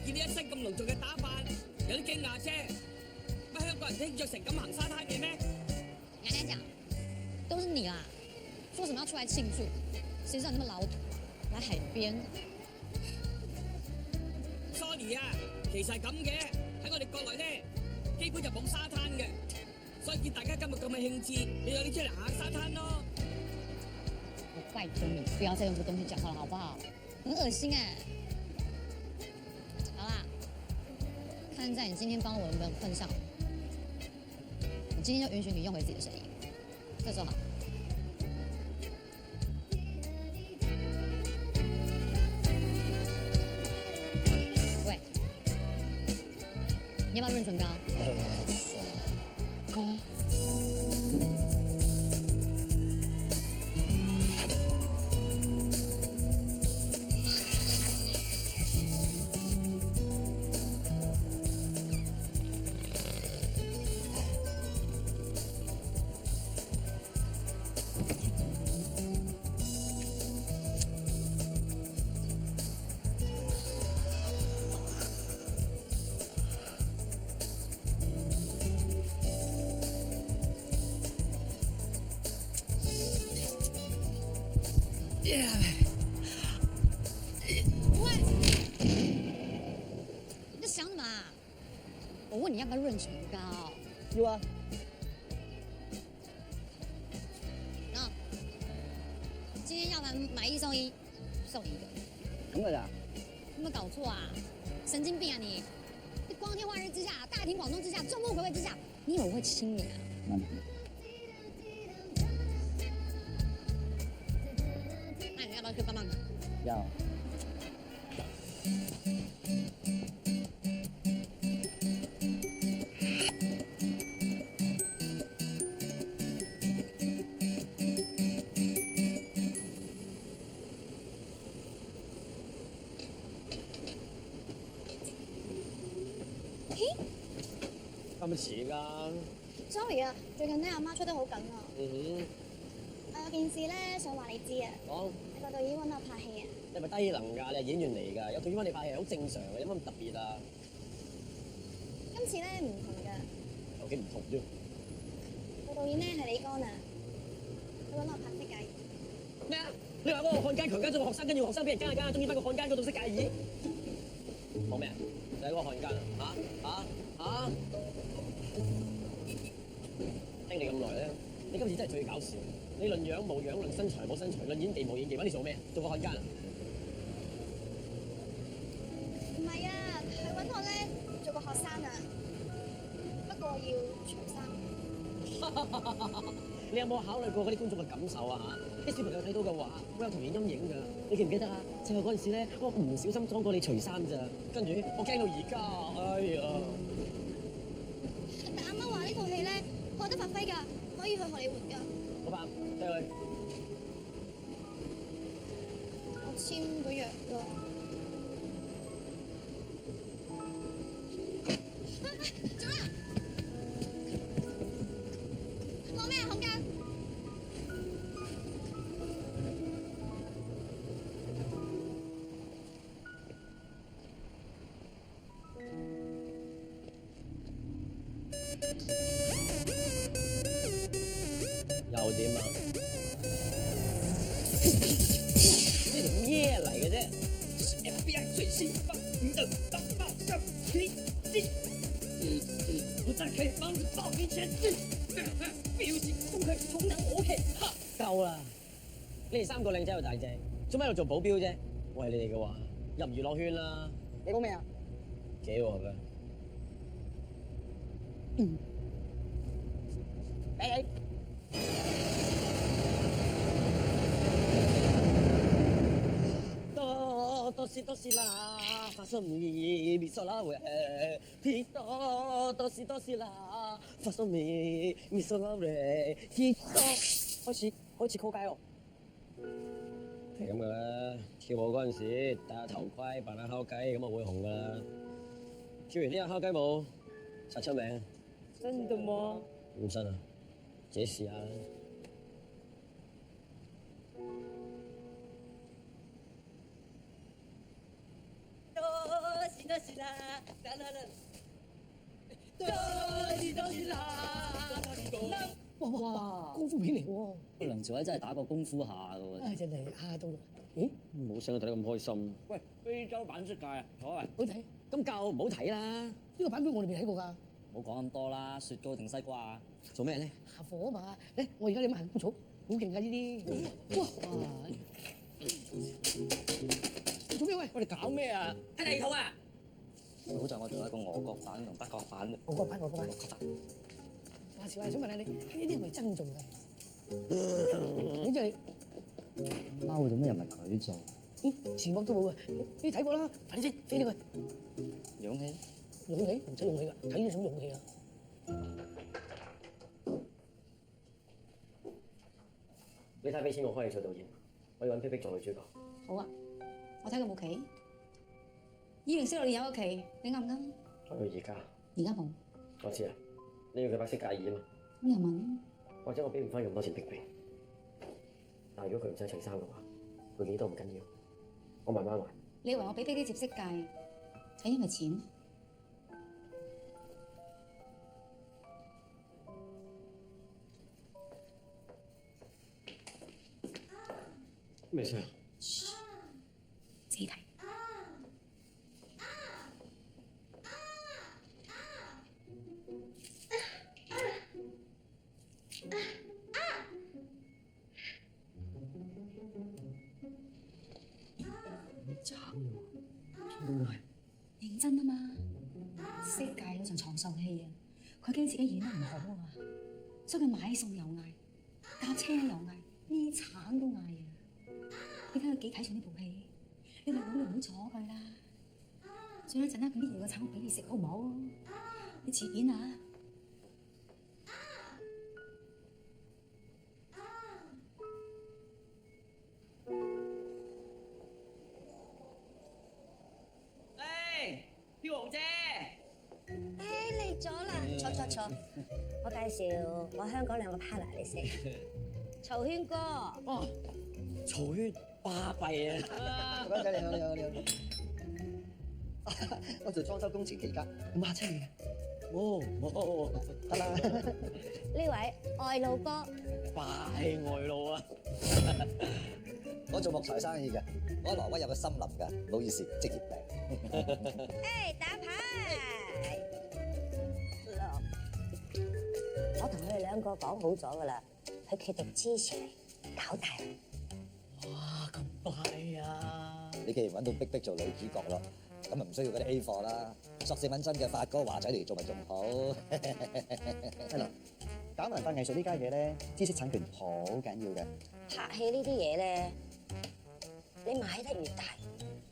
見你一身咁隆重嘅打扮，有啲驚訝啫。乜香港人興着成咁行沙灘嘅咩？娘娘講，都是你啦！說什麼要出來慶祝？誰知道你那麼老土，來海邊。Sorry 啊，其實係咁嘅，喺我哋國內咧，基本就冇沙灘嘅，所以見大家今日咁嘅興致，你有啲出嚟行下沙灘咯。我拜託你不要再用這個東西講話了，好不好？很惡心哎。好啦，看在你今天幫了我的份上，我今天就允許你用回自己的聲音，這就好。喂，你要不要潤唇膏？膏。喂，你在想什麼啊？我問你要不要潤唇膏？要啊。啊，今天要不然買1送1，送你一個。咁㗎咋？有沒有搞錯啊？神經病啊你！你光天化日之下，大庭廣眾之下，眾目睽睽之下，你以為我會親你啊？那你要不要去幫幫他？要。咁遲㗎？ Sorry 啊，最近咧阿媽出得好緊啊。嗯我有件事咧想話你知啊。講你個導演揾我拍戲啊。你係咪低能㗎？你係演員嚟㗎，有導演揾你拍戲係好正常嘅，有乜咁特別啊？今次咧唔同㗎，有幾唔同啫？個導演咧係李剛啊，佢揾我拍色戒。咩啊？你話嗰個漢奸強姦咗個學生，跟住學生俾人奸，終於翻個漢奸嗰度識戒耳？講咩啊？就係嗰個漢奸啊！聽你咁耐咧，你今次真係最搞笑。你論樣冇樣，論身材冇身材，論演技冇演技，揾你做咩？做個漢奸啊？唔係啊，佢揾我咧做個學生啊，不過要長衫。你有冇考慮過嗰啲觀眾嘅感受啊？嚇，啲小朋友睇到嘅話會有童年陰影㗎。你記唔記得啊？就係嗰陣時咧，我唔小心裝過你除衫咋，跟住我驚到而家，哎呀！但阿媽話呢套戲咧可得發揮㗎，可以去荷里活㗎。好吧，繼續。我簽咗約㗎。做咩啊？講咩啊，孔家？又點啊？呢條咩嚟嘅啫 ？FBI 最新發明的大爆炸皮筋，不但可以防止暴力前進，標示攻擊重能武器。夠啦！你哋三個靚仔又大隻，做咩喺度做保鏢啫？我係你哋嘅話，入娛樂圈啦。你講咩啊？幾喎㗎？俾你。多事啦，發生咩咪索啦喂，多事啦，發生咩咪索啦喂，開始 call 街喎。係咁噶啦，跳舞嗰陣時戴下頭盔扮下烤雞咁就會紅噶啦。跳完呢下烤雞舞，殺出名。真的嗎？唔信啊，自己試下啦。多事啦，哇！功夫片嚟喎。梁朝偉真係打過功夫下㗎喎。啊，真係嚇到。咦？冇想到睇得咁開心。喂，非洲版色戒啊，好啊！好睇。咁夠唔好睇啦。呢個版本我哋未睇過㗎。唔好講咁多啦，雪糕定西瓜啊？做咩咧？下火啊嘛！嚟，我而家點行咁草，好勁㗎呢啲。哇！做咩喂？我哋搞咩啊？睇地圖啊！好在我做一個俄國版同德國版。俄國版。話時話想問下你，呢啲係咪真做㗎？你真係貓做咩又唔係佢做？前幕都冇啊！你睇過啦，快啲先飛呢佢。勇氣？勇氣唔使勇氣㗎，睇呢種勇氣啊！你睇俾錢我開你做導演，我要揾 P 做女主角。好啊，我睇佢冇期。2016年有個期，你啱唔啱？我要而家。而家冇。我知啊，你要佢白色介意啊嘛。咁又問？或者我俾唔翻咁多錢逼你，但係如果佢唔使除衫嘅話，佢幾多唔緊要，我慢慢還。你以為我俾飛機接色戒，係因為錢？咩事啊？自己睇。認真啊嘛，色戒嗰場長壽戲啊，佢驚自己演得唔好啊，所以佢買餸又嗌，搭車又嗌，呢橙都嗌啊！你睇佢幾睇重呢部戲，你咪努力唔好阻佢啦。仲有一陣間佢搣完個橙俾你食好唔好？你遲點啊！彪豪姐，嚟咗啦，坐。錯錯，我介紹我香港兩個 partner 你識，曹軒哥。哦，曹軒巴閉啊！哥仔你好，你好，你好。我做裝修工程期間，唔嚇親你嘅。冇，得啦。呢位外路哥，霸氣外露啊！我做木材生意嘅，我喺挪威有個森林㗎，唔好意思，職業病。誒打牌。我同佢哋兩個講好咗㗎啦，佢決定支持你搞大。哇，咁快啊！你既然揾到碧碧做女主角咯，咁啊唔需要嗰啲 A 貨啦，索性揾真嘅發哥華仔嚟做咪仲好。係啦，搞文化藝術呢家嘢咧，知識產權好緊要嘅。拍戲呢啲嘢咧，你買得越大，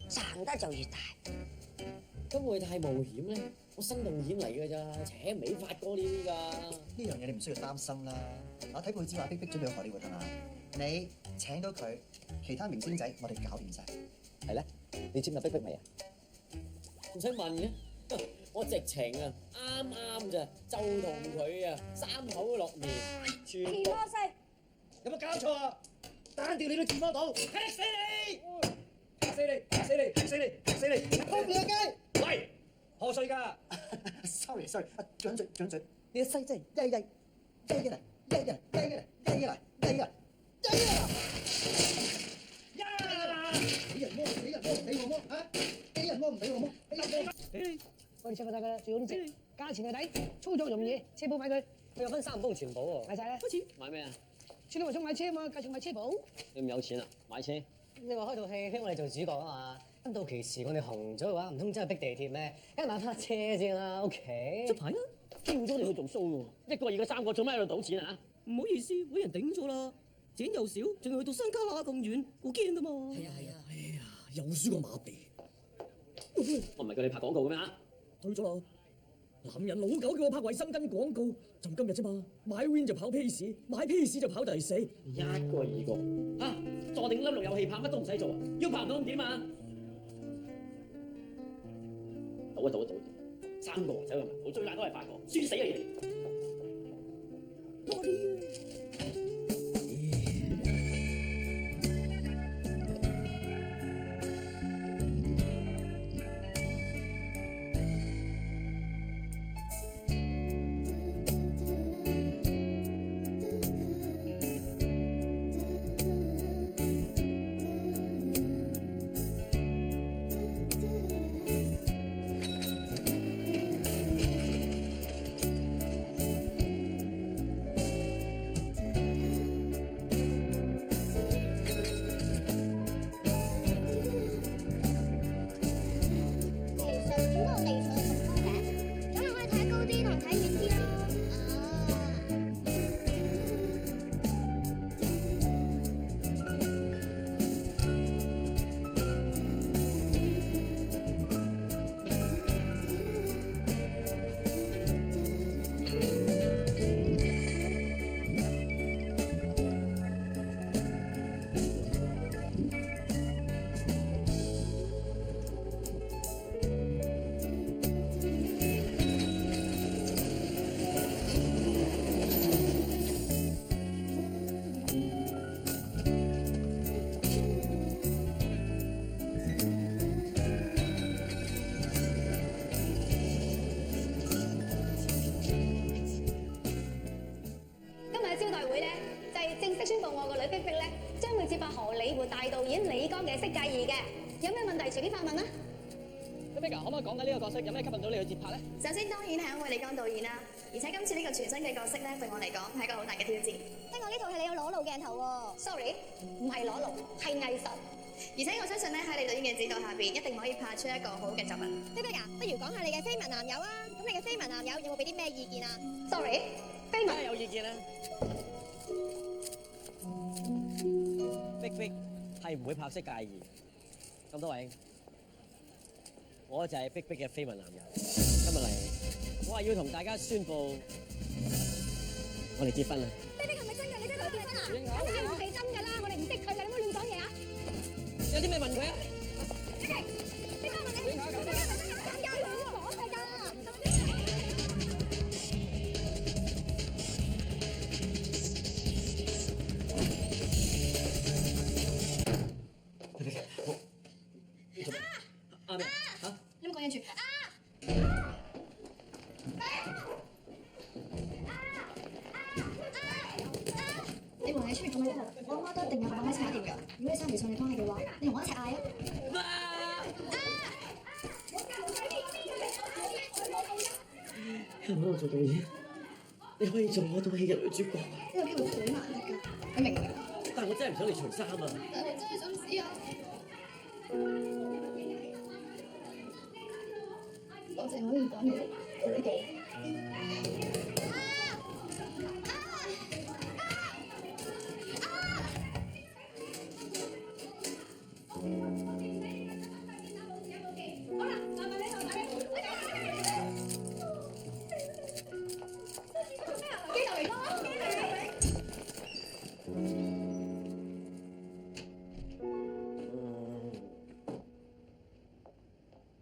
賺得就越大。咁會太冒險咧？我新導演嚟㗎咋，請唔起發哥呢啲㗎。呢樣嘢你唔需要擔心啦。我睇報紙話碧碧準備去荷里活係嘛？你請到佢，其他明星仔我哋搞掂晒。係咧，你簽咗碧碧未啊？唔使問嘅，我直情啊啱咋，就同佢啊3口落面，全部。有冇搞錯啊？單調你都見得到，踢死你！踢死你！踢死你！踢死你！踢死你！撲你個街！喂，賀歲㗎？sorry，掌嘴，你個西真係曳嘅啦，曳嘅啦！俾人摸，唔俾我摸嚇！俾人摸唔俾我摸，俾你！我哋七個大㗎，最好呢隻，價錢係抵，操作容易，車保買佢，佢有分3幫全保喎。買晒啦，開始。買咩啊？處理話想買車啊嘛，介紹買車保。你咁有錢啊？買車？你話開套戲，希望你做主角啊嘛。咁到期時我哋紅咗嘅話，唔通真係逼地鐵咩？梗係買翻車先啦，OK。出牌啊！叫咗你去做 show 喎，1個2個3個，做咩喺度賭錢啊？唔好意思，俾人頂咗啦，錢又少，仲要去到山卡拉咁遠，好驚㗎嘛。係啊，哎呀，又輸個馬鼻。我唔係叫你拍廣告嘅咩嚇？退咗啦。男人老狗叫我拍衛生巾廣告，就今日啫嘛。買 win 就跑 pace， 買 pace 就跑第4，1個2個嚇，坐定粒路有氣拍，乜都唔使做啊！要拍唔到咁點啊？賭3個仔咁我最大都係8個，輸死你！多啲啊！可唔可以講緊呢個角色有咩吸引到你去接拍咧？首先當然係因為李剛導演啦，而且今次呢個全新嘅角色咧，對我嚟講係一個好大嘅挑戰。聽講呢套戲你有裸露鏡頭喎？Sorry，唔係裸露，係藝術。而且我相信咧喺你導演嘅指導下邊，一定可以拍出一個好嘅作品。菲菲啊，不如講下你嘅緋聞男友啊？咁你嘅緋聞男友有冇俾啲咩意見啊？Sorry，緋聞有意見啦。碧碧係唔會拍攝介意。咁多位。我就係碧碧嘅緋聞男友，今日嚟，我係要同大家宣布，我哋結婚啦！碧碧係咪真㗎？你真係結婚啊？梗係唔係真㗎啦！我哋唔識佢㗎，你唔好亂講嘢啊！有啲咩問佢啊？碧碧，碧碧問你，碧碧係咪真㗎？講㗎！咁樣我阿媽都一定有辦法踩掂㗎。如果你生唔上你幫你嘅話，你同我一齊嗌啊！喺我度做導演，你可以做我套戲嘅女主角。呢個機會好難得㗎，你明唔明？但係我真係唔想你除衫啊！但係我真係想試啊！多謝可以講你呢度。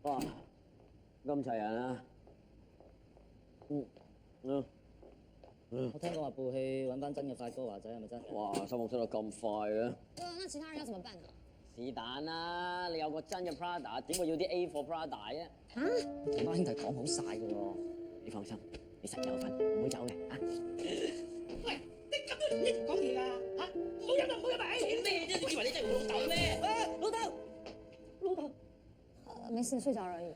哇，咁齊人啊！我聽講話部戲揾翻真嘅發哥華仔係咪真？哇，收工收得咁快嘅！那其他人要怎麼辦呢？是但啦，你有個真嘅 Prada，點會要啲 A4 Prada 啊？同班兄弟講好晒㗎喎。你放心，你實有份，唔會走嘅啊！喂，你咁都唔識講嘢㗎嚇？唔好飲啦，唔好飲啦！咩啫？你以為你真係我老豆咩？老豆，老豆。沒事，睡着而已。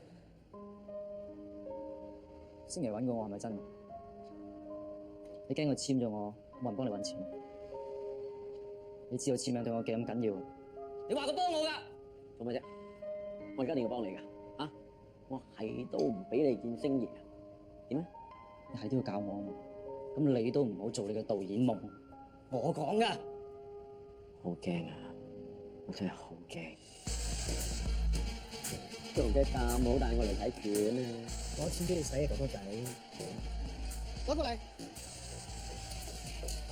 星爺揾過我係咪真？你驚佢簽咗我，冇人幫你揾錢。你知道簽名對我幾咁緊要？你話佢幫我㗎，做乜啫？我而家一定要幫你㗎，啊！我係都唔俾你見星爺啊！點啊？你係都要教我啊嘛？咁你都唔好做你嘅導演夢。我講㗎。好驚啊！我真係好驚。做嘅咁好帶我嚟睇拳啊！攞錢俾你使啊，哥哥仔。攞過嚟。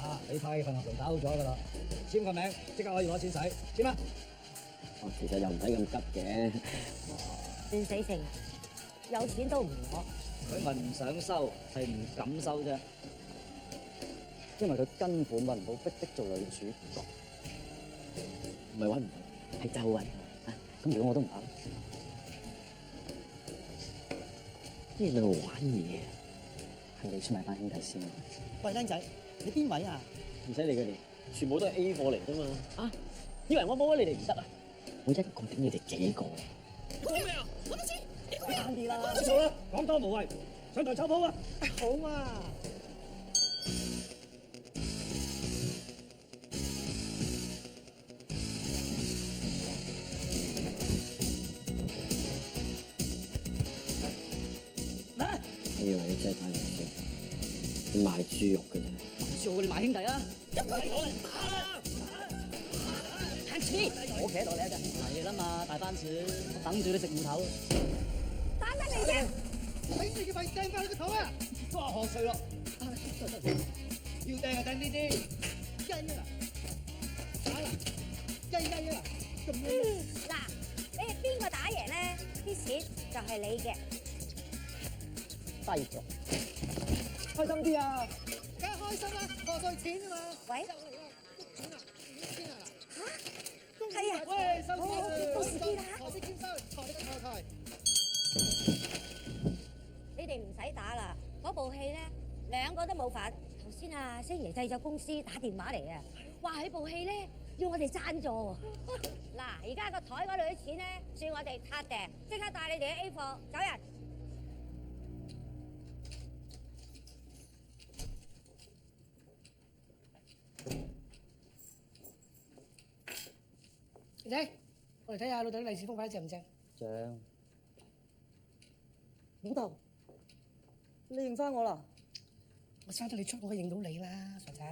啊，你派份合同打好咗㗎啦，簽個名，即刻可以攞錢使，簽啦。哦，其實又唔使咁急嘅。算死性，有錢都唔攞。佢咪唔想收，係唔敢收啫。因為佢根本揾唔到逼做女主角。唔係揾唔到，係就揾啊！咁如果我都唔打咧？呢度玩嘢，係你出賣班兄弟先。喂，僆仔，你邊位啊？唔使理佢哋，全部都係 A 貨嚟啫嘛！啊，以為我冇咗你哋唔得啊？我一個頂你哋幾個。講咩啊？我都知，你講慳啲啦，唔好嘈啦，講多無謂，上台走譜啊！好嘛。你以為你真係打遊戲？你賣豬肉嘅啫。做你賣兄弟啊！一個嚟我嚟打啦！慳錢，我企喺度你一陣。係啦嘛，大番薯，我等住你食芋頭。打乜嚟啫？頂住個肺掟翻你個肚啊！哇，學碎咯！要掟就掟呢啲，雞啊！打啦，雞啊！咁樣。嗱，你係邊個打贏咧？啲錢就係你嘅。低咗。開心啲啊！梗係開心啦，賀歲錢啊嘛！喂？錢啊！嚇？係啊！喂，收好，到時見啦。財色兼收，財呢個後台。你哋唔使打啦，嗰部戲咧兩個都冇份。頭先啊，星爺製作公司打電話嚟啊，話佢部戲咧要我哋贊助喎。嗱，而家個台嗰度啲錢咧算我哋撻訂，即刻帶你哋去 A 貨走人。仔仔，我嚟睇下老豆啲利是封牌正唔正？正。老豆，你認翻我啦？我生得你出，我可以認到你啦，傻仔。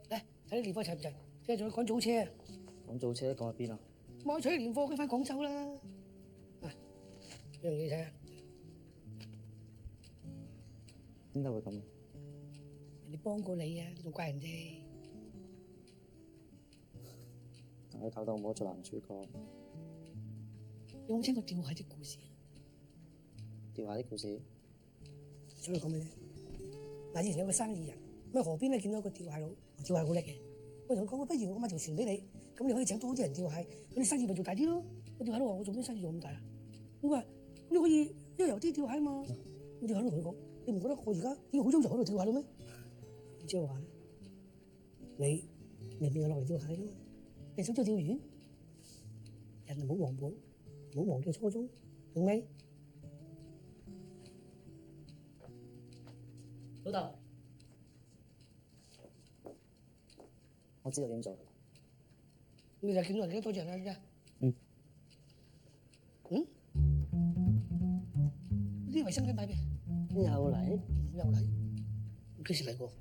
嚟睇啲年貨齊唔齊？即係仲要趕早車啊！趕早車趕去邊啊？買取年貨，佢翻廣州啦。嗱，呢樣嘢睇下，點解會咁？人哋幫過你啊，你仲怪人哋？但係搞到我冇做男主角。有冇聽過釣蟹的故事？釣蟹的故事？想你講咩咧？嗱，以前有個生意人，咁喺河邊咧見到個釣蟹佬，釣蟹好叻嘅。我同佢講：不如我買條船俾你，咁你可以請多啲人釣蟹，咁你生意咪做大啲咯？個釣蟹佬話：我做咩生意做咁大啊？我話：你可以悠遊啲釣蟹嘛。咁釣蟹佬同佢講：你唔覺得我而家已經好悠遊喺度釣蟹啦咩？然之後話：你你邊個落嚟釣蟹啫嘛？你想做釣魚？人唔好忘本，唔好忘記初衷，明未？老豆，我知道點做。你就見到人幾多隻啦？而家嗯。啲衛生巾擺邊？又嚟？又嚟？幾時嚟過？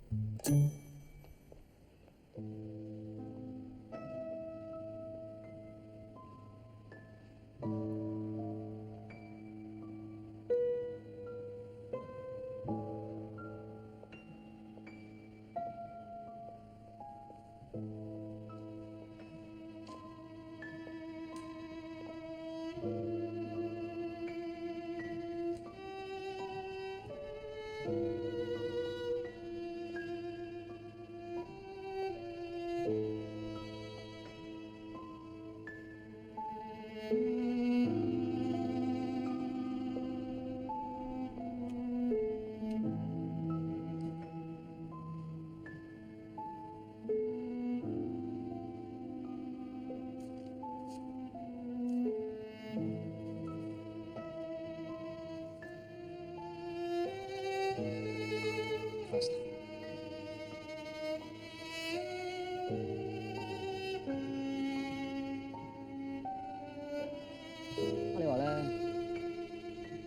你話咧，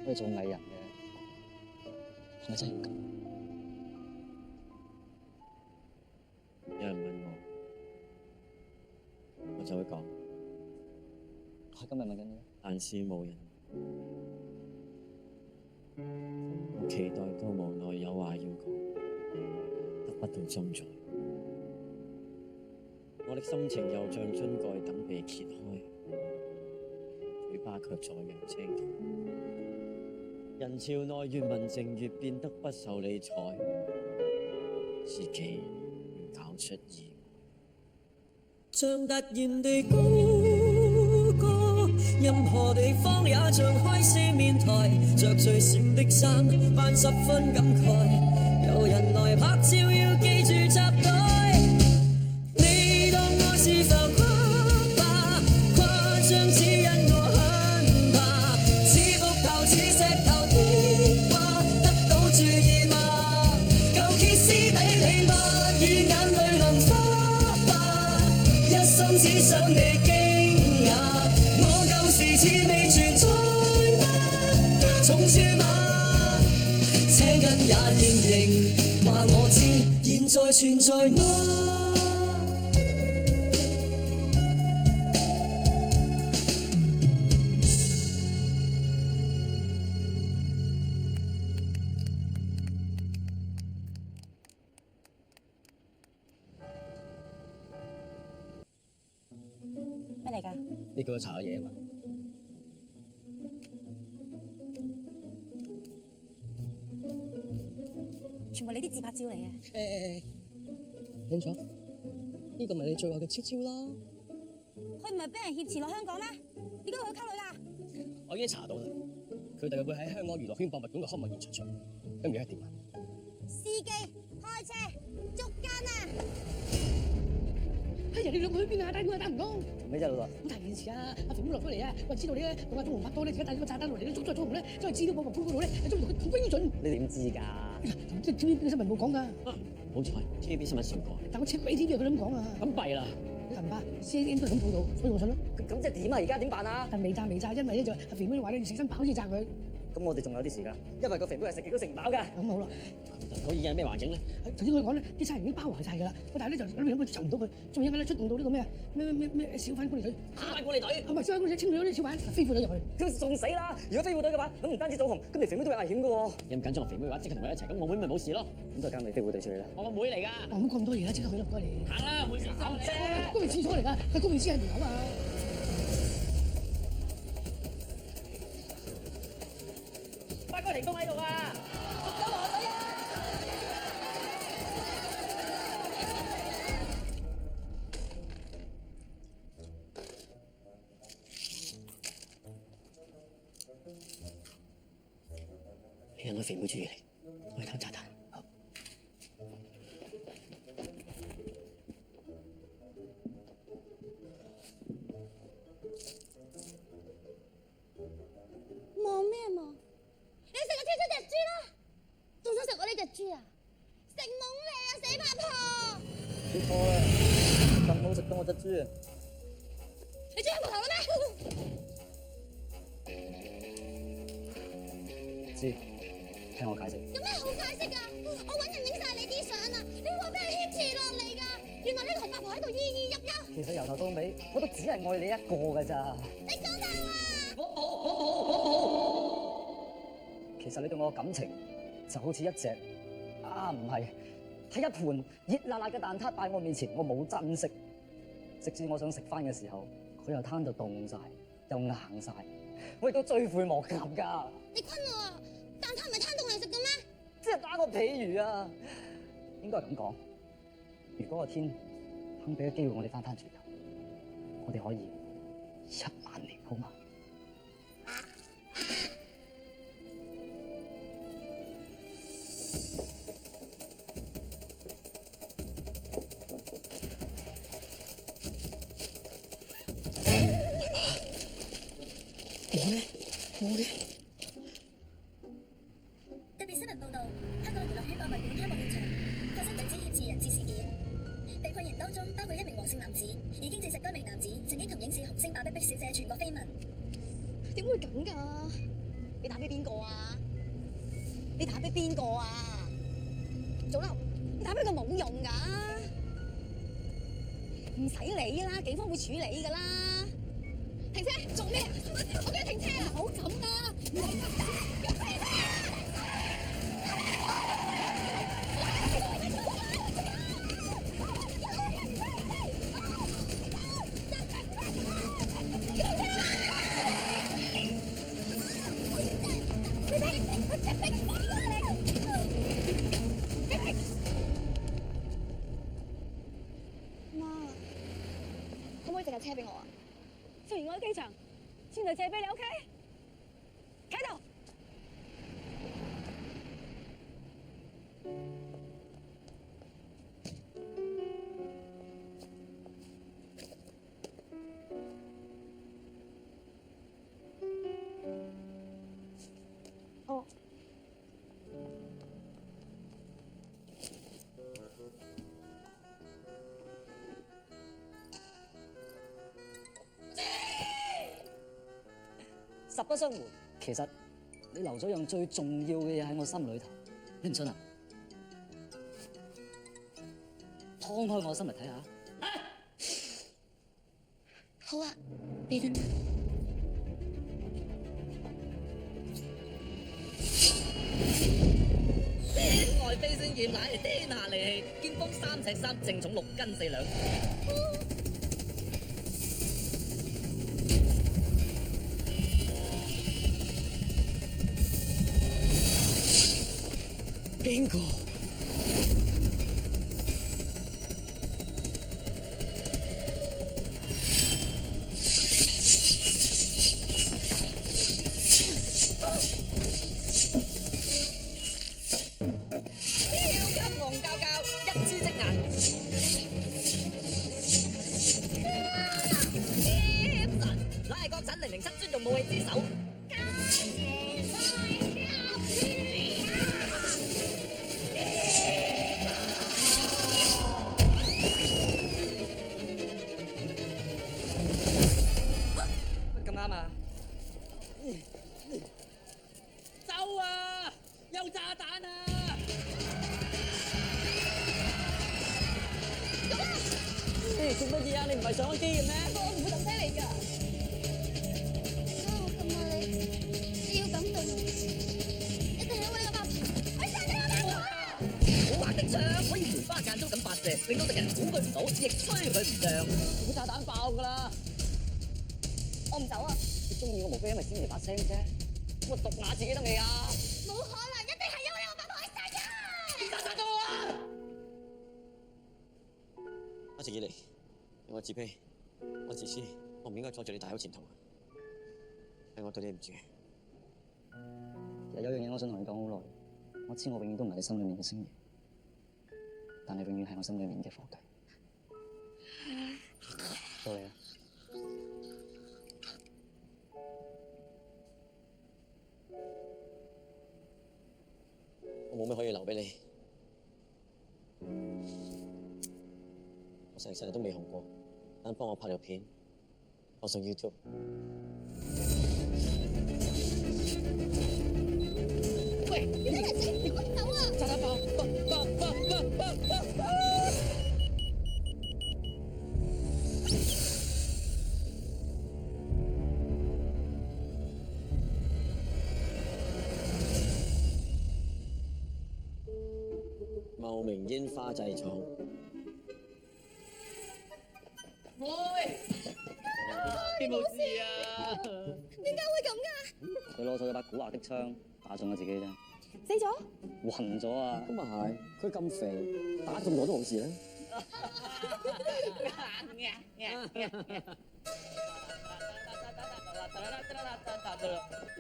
我哋做藝人嘅，係咪真係要咁？有人問我就會講。我今日問緊你，但是無人。我期待都無奈有話要講，得不到裝載。我的心情又像樽蓋等被揭開，嘴巴卻在揚青苔。人潮內越文靜越變得不受理睬，自己越搞出意外。像突然地高歌，任何地方也像開四面台，着最閃的衫，扮十分感慨。有人來拍照，要記住插袋。你當我是浮誇吧，誇張只因我很怕，似木頭似石頭的話，得到注意嗎？舊歇斯底里嗎？與眼淚淋花吧，一心只想你驚訝，我舊時似未存在嗎？重處嗎？這緊也認認，話我知現在存在嗎？咩嚟㗎？你叫我查下嘢啊嘛。全部你啲自拍照嚟嘅。清楚？呢個咪你最愛嘅超超咯。佢唔係俾人挾持落香港咩？點解佢溝女㗎？我已經查到啦，佢哋會喺香港娛樂圈博物館嘅開幕現場出，咁而家點啊？司機開車捉奸啊！哎呀，你兩個去邊啊？打電話打唔通。咩啫，老豆？好大件事啊！阿肥妹落咗嚟啊！我知道你咧同阿鍾紅拍拖咧，而家帶咗個炸彈落嚟咧，捉咗鍾紅咧，將佢資料放入官嗰度咧，係捉到佢好標準。你點知㗎？即係 TVB 新聞冇講㗎。好彩 TVB 新聞少講。但我 check 俾 TVB 佢咁講啊。咁弊啦！唔怕 CNN 都係咁報導，所以我信咯。咁即係點啊？而家點辦啊？但未炸，因為咧就阿肥妹話咧要食身飽先炸佢。咁我哋仲有啲時間，因為個肥妹係食極都食唔飽㗎。咁好啦。嗰依家係咩環境咧？頭先佢講咧，啲差人已經包圍晒㗎啦，但係咧就諗尋唔到佢，仲有一間咧出動到呢個咩小販管理隊，小販管理隊，唔係小販管理隊清咗啲小販，飛虎隊入去，佢仲死啦！如果飛虎隊嘅話，咁唔單止走紅，咁你肥妹都有危險㗎喎。有咁緊張，我肥妹嘅話即刻同佢一齊，咁我妹咪冇事咯。咁就交你飛虎隊處理啦。我個妹嚟㗎。唔好咁多嘢啦，即刻去啦，唔該你。行啦，妹先生啫。公園廁所嚟㗎，係公園先係門口啊。發哥停工喺度啊！捉走我隊啊！你讓我肥妹注意力，我去搞炸彈。好。食懵你啊，死八婆！你錯啦，咁冇食到我隻豬啊！你追過頭啦咩？知，聽我解釋。有咩好解釋㗎？我揾人影晒你啲相啊！你話俾人挾持落嚟㗎，原來你同八婆喺度依依泣泣。其實由頭到尾，我都只係愛你一個㗎咋。你講大話！其實你對我嘅感情就好似一隻唔係一盤熱辣辣嘅蛋撻擺我面前，我冇珍惜，直至我想食翻嘅時候，佢又攤到凍晒，又硬晒，我亦都追悔莫及㗎。你昆我啊！蛋撻唔係攤凍嚟食嘅咩？即係打個譬如啊，應該係咁講。如果個天肯俾個機會我哋翻轉頭，我哋可以10000年，好嗎？特別新聞報導，香港娛樂圈博物館開幕現場發生女子挾持人質事件，被困人當中包括一名黃姓男子，已經證實該名男子曾經同影視紅星白碧碧小姐傳過緋聞。點會咁㗎？你打俾邊個啊？你打俾邊個啊？祖藍，你打俾佢冇用㗎，唔使理啦，警方會處理㗎啦。停車！做咩啊？我叫停車啊！唔好咁啊！媽，可唔可以借架車俾我啊？出完我喺機場，先嚟借俾你 ，OK？ 啟動。哦。實不相瞞，其實你留咗樣最重要嘅嘢喺我心裏頭，你唔信啊？劏開我心嚟睇下。好啊，俾你。外飛星驗奶嚟天下利器，肩峰3尺3，正重6斤4兩。邊個？超級黃膠膠，一支即硬。天神，乃係國產007專用武器之首。咁啱啊！走啊！有炸彈啊！做乜嘢啊？你唔係上咗機嘅咩？我唔會抌低你㗎。我咁愛你，你要感動我，一定係因為你個八婆。我殺咗我八婆啊！好玩的槍可以梅花間中咁發射，令到敵人估佢唔到，亦吹佢唔脹。好炸彈爆㗎啦！我唔走啊！你中意我無非因為先嚟把聲啫，我毒啞自己得未啊？冇可能，一定係因為你個八婆去殺嘅。你殺咗我啊！一直以嚟，我自卑，我自私，我唔應該阻住你大好前途。係我對你唔住。其實有樣嘢我想同你講好耐，我知我永遠都唔係你心裏面嘅星爺，但係永遠係我心裏面嘅伙計。到你啦。我冇咩可以留俾你，我成世都未紅過，等幫我拍條片，放上 YouTube。喂，你真係死，你快啲走啊！炸彈爆！茂名煙花製廠。喂，你冇事啊？點解會咁㗎？佢攞咗一把古惑的槍，打中咗自己啫。死咗？暈咗啊！咁啊係，佢咁肥，打中我都冇事咧。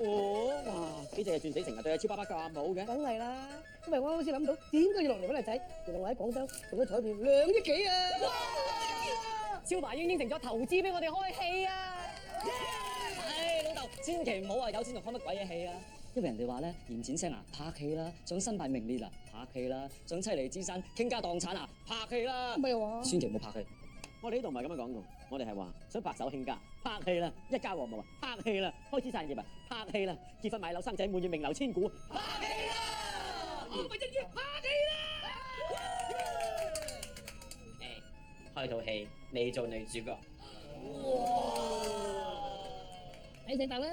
哦，哇！幾隻嘢轉死成日對阿超爸爸咁好嘅？梗係啦，因為我啱先諗到點解要落嚟揾女仔，原來我喺廣州中咗彩票2億幾啊！超爸已經應承咗投資俾我哋開戲啊！唉，老豆，千祈唔好話有錢就開乜鬼嘢戲啊！因為人哋話咧，嫌錢聲啊，拍戲啦；想身敗名裂啊，拍戲啦；想妻離子散、傾家蕩產啊，拍戲啦。咩話？千祈唔好拍戲。我哋呢度唔係咁樣講嘅，我哋係話想白手興家，拍戲啦，一家和睦啊，拍戲啦，開始散業啊，拍戲啦，結婚買樓生仔，滿月名留千古，拍戲啦！我咪一於拍戲啦！開套戲你做女主角。睇食飯啦！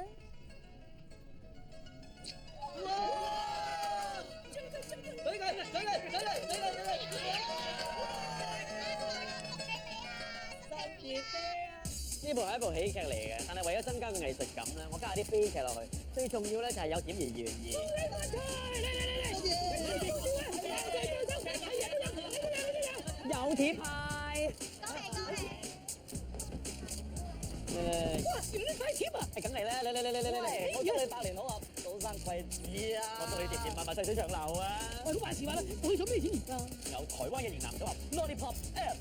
呢部係一部喜劇嚟嘅，但係為咗增加個藝術感咧，我加啲悲劇落去。最重要咧就係有點而懸疑。有鐵派。哇！原來你快錢啊！係梗嚟啦！嚟！我祝你百年好合，早生貴子啊！我祝你甜甜蜜蜜細水長流啊！喂，好話時話啦，我去咗咩錢而家？有台灣嘅型男組合 Lollipop Air。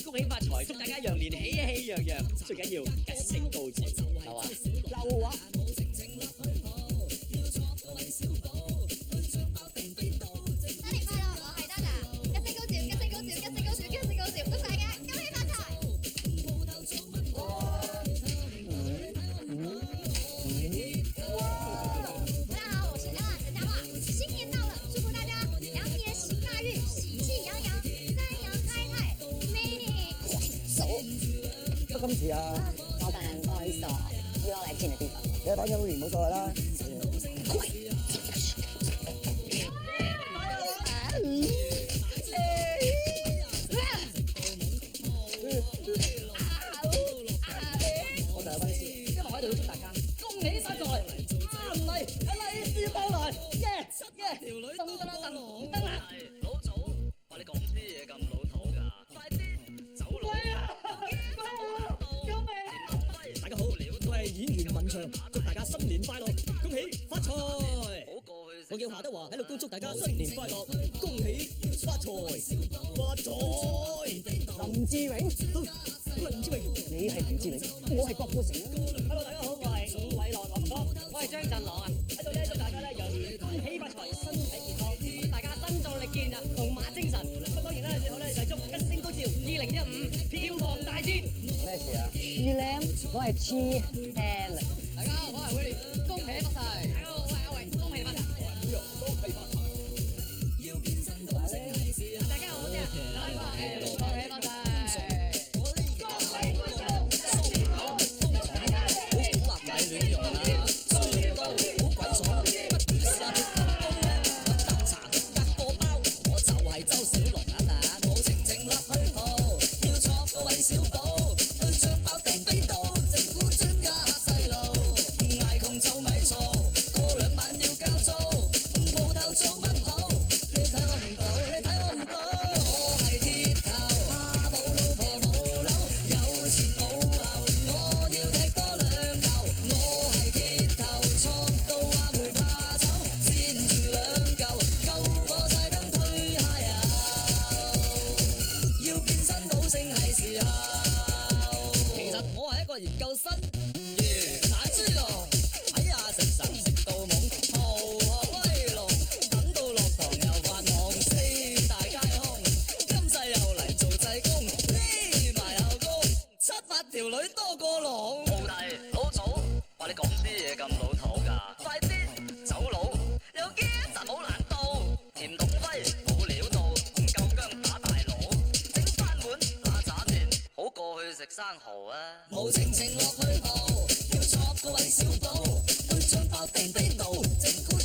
恭喜發財，祝大家羊年喜氣洋洋，最緊要吉星高照，係嘛？流啊！新年快樂，我係丹娜，吉星高照，吉星高照，吉星高照，吉星高照，祝大家恭喜發財！大家好，我是亮亮陈嘉桦，新年到了，祝福大家羊年行大運，喜氣洋洋，三陽開泰，美女手。今次啊，老板不好意思哦，又要来骗的地方。你反正會員冇所謂啦。我就有分先，因為我喺度要祝大家恭喜發財，唔係利是到來，耶耶，噔噔噔噔噔啦！老祖，話你講啲嘢咁老土㗎，快啲走佬！救命！大家好，我係演員文祥，祝大家新年快樂，恭喜發財！我叫夏德華，喺度恭祝大家新年快樂，恭喜發財，發財！林志榮，林志榮，你係林志榮，我係郭富城啊。Hello， 大家好，我係伍偉樂樂哥，我係張振朗啊！喺度咧祝大家咧羊年恭喜發財，身體健康，祝大家身壯力健啊，龍馬精神。咁當然啦，最後咧就係祝吉星高照，2015票房大戰。咩事啊？魚靚，我係 T L。大家好，我係 Willie，恭喜發財！大家好，我係阿榮，恭喜發財！大家好，我哋係恭喜發財！周小龍啊嗱，我食生蠔啊！無情情落去後，要作個韋小寶，對張包訂地道，整蠱